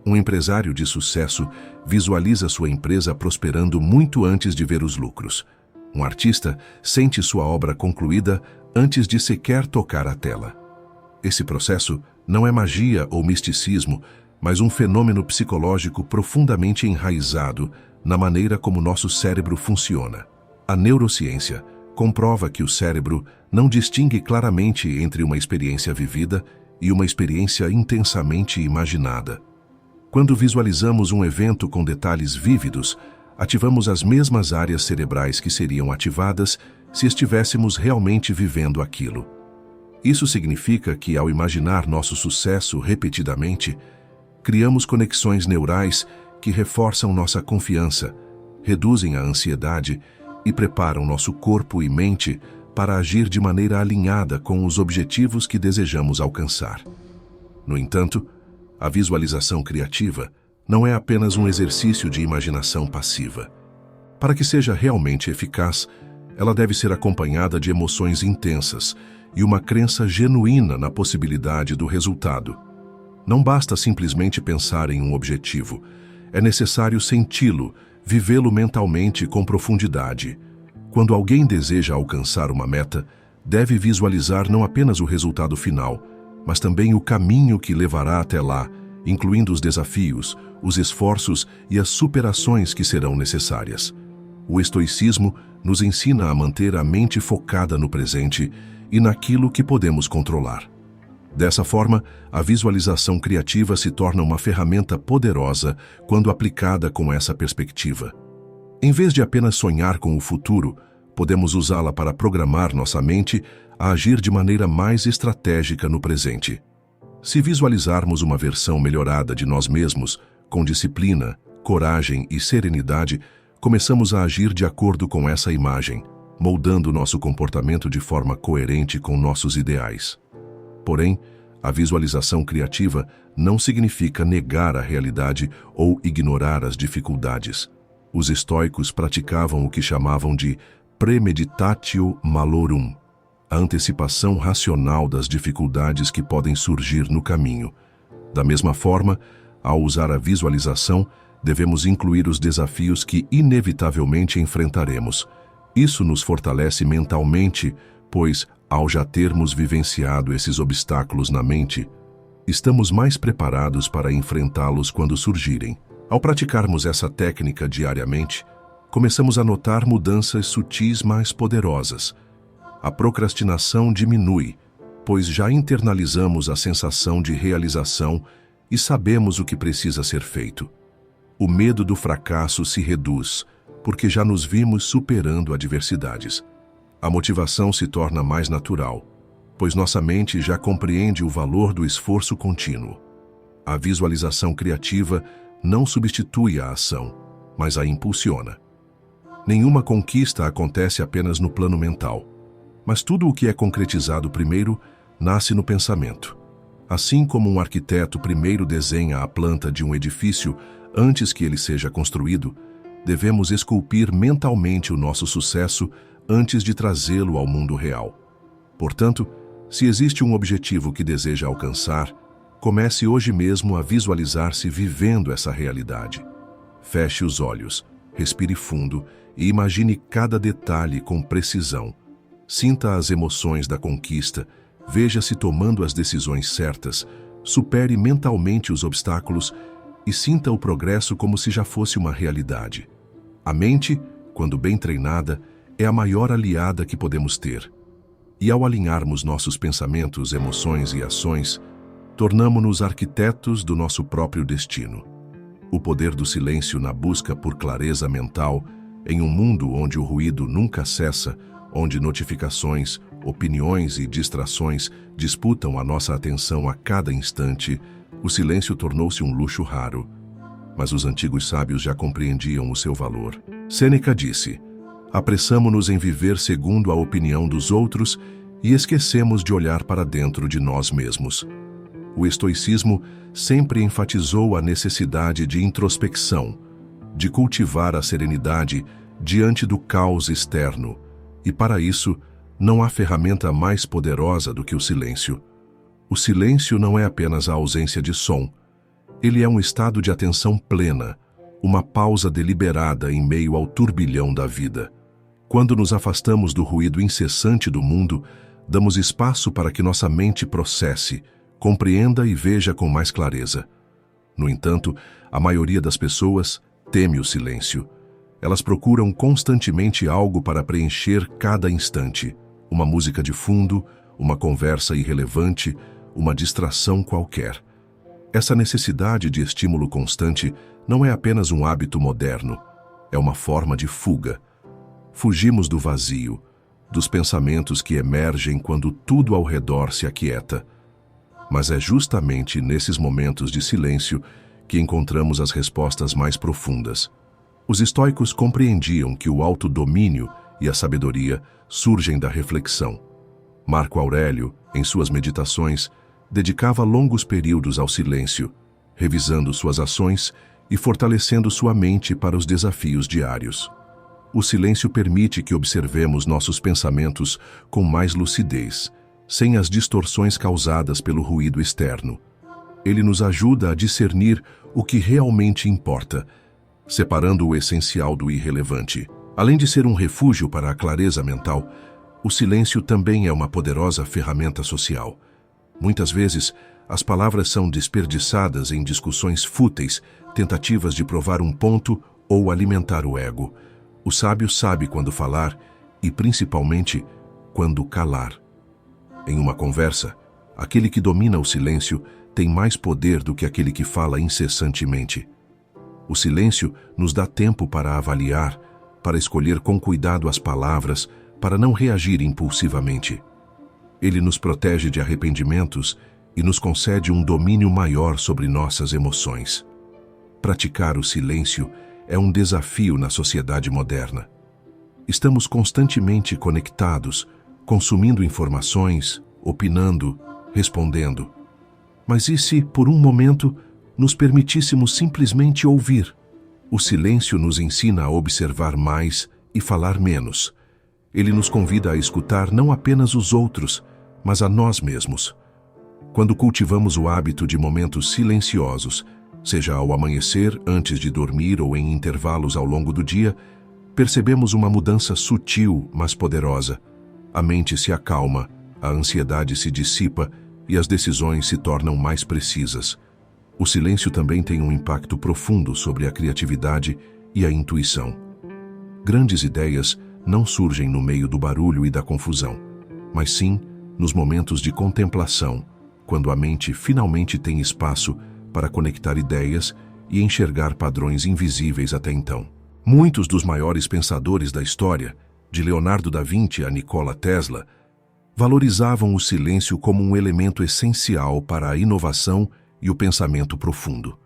Um empresário de sucesso visualiza sua empresa prosperando muito antes de ver os lucros. Um artista sente sua obra concluída antes de sequer tocar a tela. Esse processo não é magia ou misticismo, mas um fenômeno psicológico profundamente enraizado na maneira como nosso cérebro funciona. A neurociência comprova que o cérebro não distingue claramente entre uma experiência vivida e uma experiência intensamente imaginada. Quando visualizamos um evento com detalhes vívidos, ativamos as mesmas áreas cerebrais que seriam ativadas se estivéssemos realmente vivendo aquilo. Isso significa que, ao imaginar nosso sucesso repetidamente, criamos conexões neurais que reforçam nossa confiança, reduzem a ansiedade e preparam nosso corpo e mente para agir de maneira alinhada com os objetivos que desejamos alcançar. No entanto, a visualização criativa não é apenas um exercício de imaginação passiva. Para que seja realmente eficaz, ela deve ser acompanhada de emoções intensas e uma crença genuína na possibilidade do resultado. Não basta simplesmente pensar em um objetivo, é necessário senti-lo, vivê-lo mentalmente com profundidade. Quando alguém deseja alcançar uma meta, deve visualizar não apenas o resultado final, mas também o caminho que levará até lá, incluindo os desafios, os esforços e as superações que serão necessárias. O estoicismo nos ensina a manter a mente focada no presente e naquilo que podemos controlar. Dessa forma, a visualização criativa se torna uma ferramenta poderosa quando aplicada com essa perspectiva. Em vez de apenas sonhar com o futuro, podemos usá-la para programar nossa mente a agir de maneira mais estratégica no presente. Se visualizarmos uma versão melhorada de nós mesmos, com disciplina, coragem e serenidade, começamos a agir de acordo com essa imagem, moldando nosso comportamento de forma coerente com nossos ideais. Porém, a visualização criativa não significa negar a realidade ou ignorar as dificuldades. Os estoicos praticavam o que chamavam de premeditatio malorum, a antecipação racional das dificuldades que podem surgir no caminho. Da mesma forma, ao usar a visualização, devemos incluir os desafios que inevitavelmente enfrentaremos. Isso nos fortalece mentalmente, pois, ao já termos vivenciado esses obstáculos na mente, estamos mais preparados para enfrentá-los quando surgirem. Ao praticarmos essa técnica diariamente, começamos a notar mudanças sutis mais poderosas. A procrastinação diminui, pois já internalizamos a sensação de realização e sabemos o que precisa ser feito. O medo do fracasso se reduz, porque já nos vimos superando adversidades. A motivação se torna mais natural, pois nossa mente já compreende o valor do esforço contínuo. A visualização criativa não substitui a ação, mas a impulsiona. Nenhuma conquista acontece apenas no plano mental, mas tudo o que é concretizado primeiro nasce no pensamento. Assim como um arquiteto primeiro desenha a planta de um edifício antes que ele seja construído, devemos esculpir mentalmente o nosso sucesso antes de trazê-lo ao mundo real. Portanto, se existe um objetivo que deseja alcançar, comece hoje mesmo a visualizar-se vivendo essa realidade. Feche os olhos, respire fundo e imagine cada detalhe com precisão. Sinta as emoções da conquista, veja-se tomando as decisões certas, supere mentalmente os obstáculos e sinta o progresso como se já fosse uma realidade. A mente, quando bem treinada, é a maior aliada que podemos ter. E ao alinharmos nossos pensamentos, emoções e ações, tornamo-nos arquitetos do nosso próprio destino. O poder do silêncio na busca por clareza mental, em um mundo onde o ruído nunca cessa, onde notificações, opiniões e distrações disputam a nossa atenção a cada instante, o silêncio tornou-se um luxo raro. Mas os antigos sábios já compreendiam o seu valor. Sêneca disse: apressamo-nos em viver segundo a opinião dos outros e esquecemos de olhar para dentro de nós mesmos. O estoicismo sempre enfatizou a necessidade de introspecção, de cultivar a serenidade diante do caos externo, e para isso não há ferramenta mais poderosa do que o silêncio. O silêncio não é apenas a ausência de som. Ele é um estado de atenção plena, uma pausa deliberada em meio ao turbilhão da vida. Quando nos afastamos do ruído incessante do mundo, damos espaço para que nossa mente processe, compreenda e veja com mais clareza. No entanto, a maioria das pessoas teme o silêncio. Elas procuram constantemente algo para preencher cada instante. Uma música de fundo, uma conversa irrelevante, uma distração qualquer. Essa necessidade de estímulo constante não é apenas um hábito moderno, é uma forma de fuga. Fugimos do vazio, dos pensamentos que emergem quando tudo ao redor se aquieta. Mas é justamente nesses momentos de silêncio que encontramos as respostas mais profundas. Os estoicos compreendiam que o autodomínio e a sabedoria surgem da reflexão. Marco Aurélio, em suas meditações, dedicava longos períodos ao silêncio, revisando suas ações e fortalecendo sua mente para os desafios diários. O silêncio permite que observemos nossos pensamentos com mais lucidez, sem as distorções causadas pelo ruído externo. Ele nos ajuda a discernir o que realmente importa, separando o essencial do irrelevante. Além de ser um refúgio para a clareza mental, o silêncio também é uma poderosa ferramenta social. Muitas vezes, as palavras são desperdiçadas em discussões fúteis, tentativas de provar um ponto ou alimentar o ego. O sábio sabe quando falar e, principalmente, quando calar. Em uma conversa, aquele que domina o silêncio tem mais poder do que aquele que fala incessantemente. O silêncio nos dá tempo para avaliar, para escolher com cuidado as palavras, para não reagir impulsivamente. Ele nos protege de arrependimentos e nos concede um domínio maior sobre nossas emoções. Praticar o silêncio é um desafio na sociedade moderna. Estamos constantemente conectados, consumindo informações, opinando, respondendo. Mas e se, por um momento, nos permitíssemos simplesmente ouvir? O silêncio nos ensina a observar mais e falar menos. Ele nos convida a escutar não apenas os outros, mas a nós mesmos. Quando cultivamos o hábito de momentos silenciosos, seja ao amanhecer, antes de dormir ou em intervalos ao longo do dia, percebemos uma mudança sutil, mas poderosa. A mente se acalma, a ansiedade se dissipa e as decisões se tornam mais precisas. O silêncio também tem um impacto profundo sobre a criatividade e a intuição. Grandes ideias não surgem no meio do barulho e da confusão, mas sim nos momentos de contemplação, quando a mente finalmente tem espaço para conectar ideias e enxergar padrões invisíveis até então. Muitos dos maiores pensadores da história, de Leonardo da Vinci a Nikola Tesla, valorizavam o silêncio como um elemento essencial para a inovação e o pensamento profundo.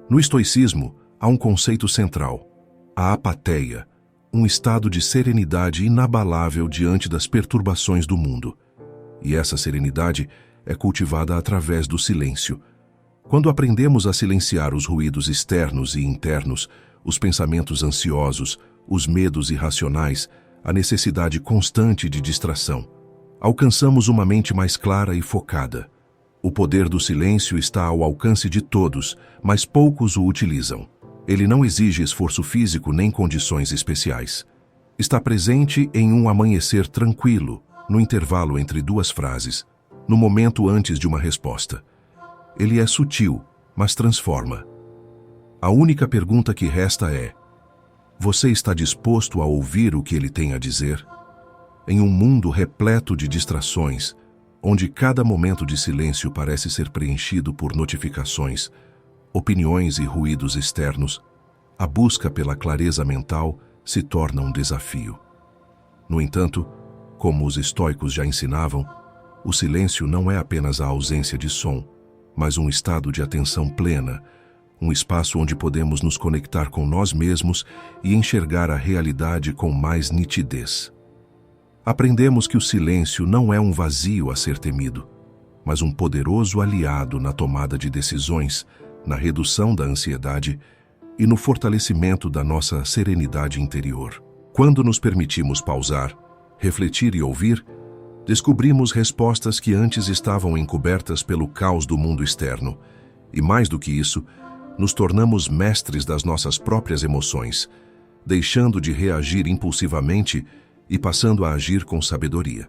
No estoicismo, há um conceito central, a apatheia, um estado de serenidade inabalável diante das perturbações do mundo. E essa serenidade é cultivada através do silêncio. Quando aprendemos a silenciar os ruídos externos e internos, os pensamentos ansiosos, os medos irracionais, a necessidade constante de distração, alcançamos uma mente mais clara e focada. O poder do silêncio está ao alcance de todos, mas poucos o utilizam. Ele não exige esforço físico nem condições especiais. Está presente em um amanhecer tranquilo, no intervalo entre duas frases, no momento antes de uma resposta. Ele é sutil, mas transforma. A única pergunta que resta é: você está disposto a ouvir o que ele tem a dizer? Em um mundo repleto de distrações, onde cada momento de silêncio parece ser preenchido por notificações, opiniões e ruídos externos, a busca pela clareza mental se torna um desafio. No entanto, como os estoicos já ensinavam, o silêncio não é apenas a ausência de som, mas um estado de atenção plena, um espaço onde podemos nos conectar com nós mesmos e enxergar a realidade com mais nitidez. Aprendemos que o silêncio não é um vazio a ser temido, mas um poderoso aliado na tomada de decisões, na redução da ansiedade e no fortalecimento da nossa serenidade interior. Quando nos permitimos pausar, refletir e ouvir, descobrimos respostas que antes estavam encobertas pelo caos do mundo externo. E mais do que isso, nos tornamos mestres das nossas próprias emoções, deixando de reagir impulsivamente e passando a agir com sabedoria.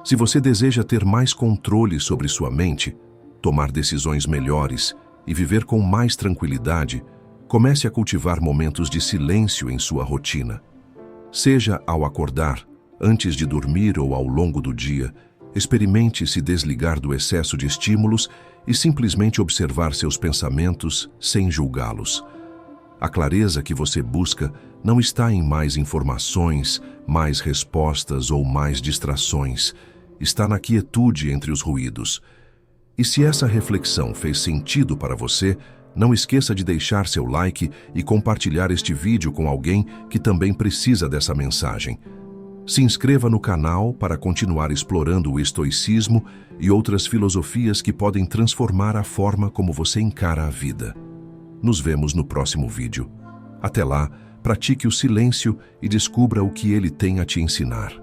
Se você deseja ter mais controle sobre sua mente, tomar decisões melhores e viver com mais tranquilidade, comece a cultivar momentos de silêncio em sua rotina. Seja ao acordar, antes de dormir ou ao longo do dia, experimente se desligar do excesso de estímulos e simplesmente observar seus pensamentos sem julgá-los. A clareza que você busca não está em mais informações, mais respostas ou mais distrações. Está na quietude entre os ruídos. E se essa reflexão fez sentido para você, não esqueça de deixar seu like e compartilhar este vídeo com alguém que também precisa dessa mensagem. Se inscreva no canal para continuar explorando o estoicismo e outras filosofias que podem transformar a forma como você encara a vida. Nos vemos no próximo vídeo. Até lá, pratique o silêncio e descubra o que ele tem a te ensinar.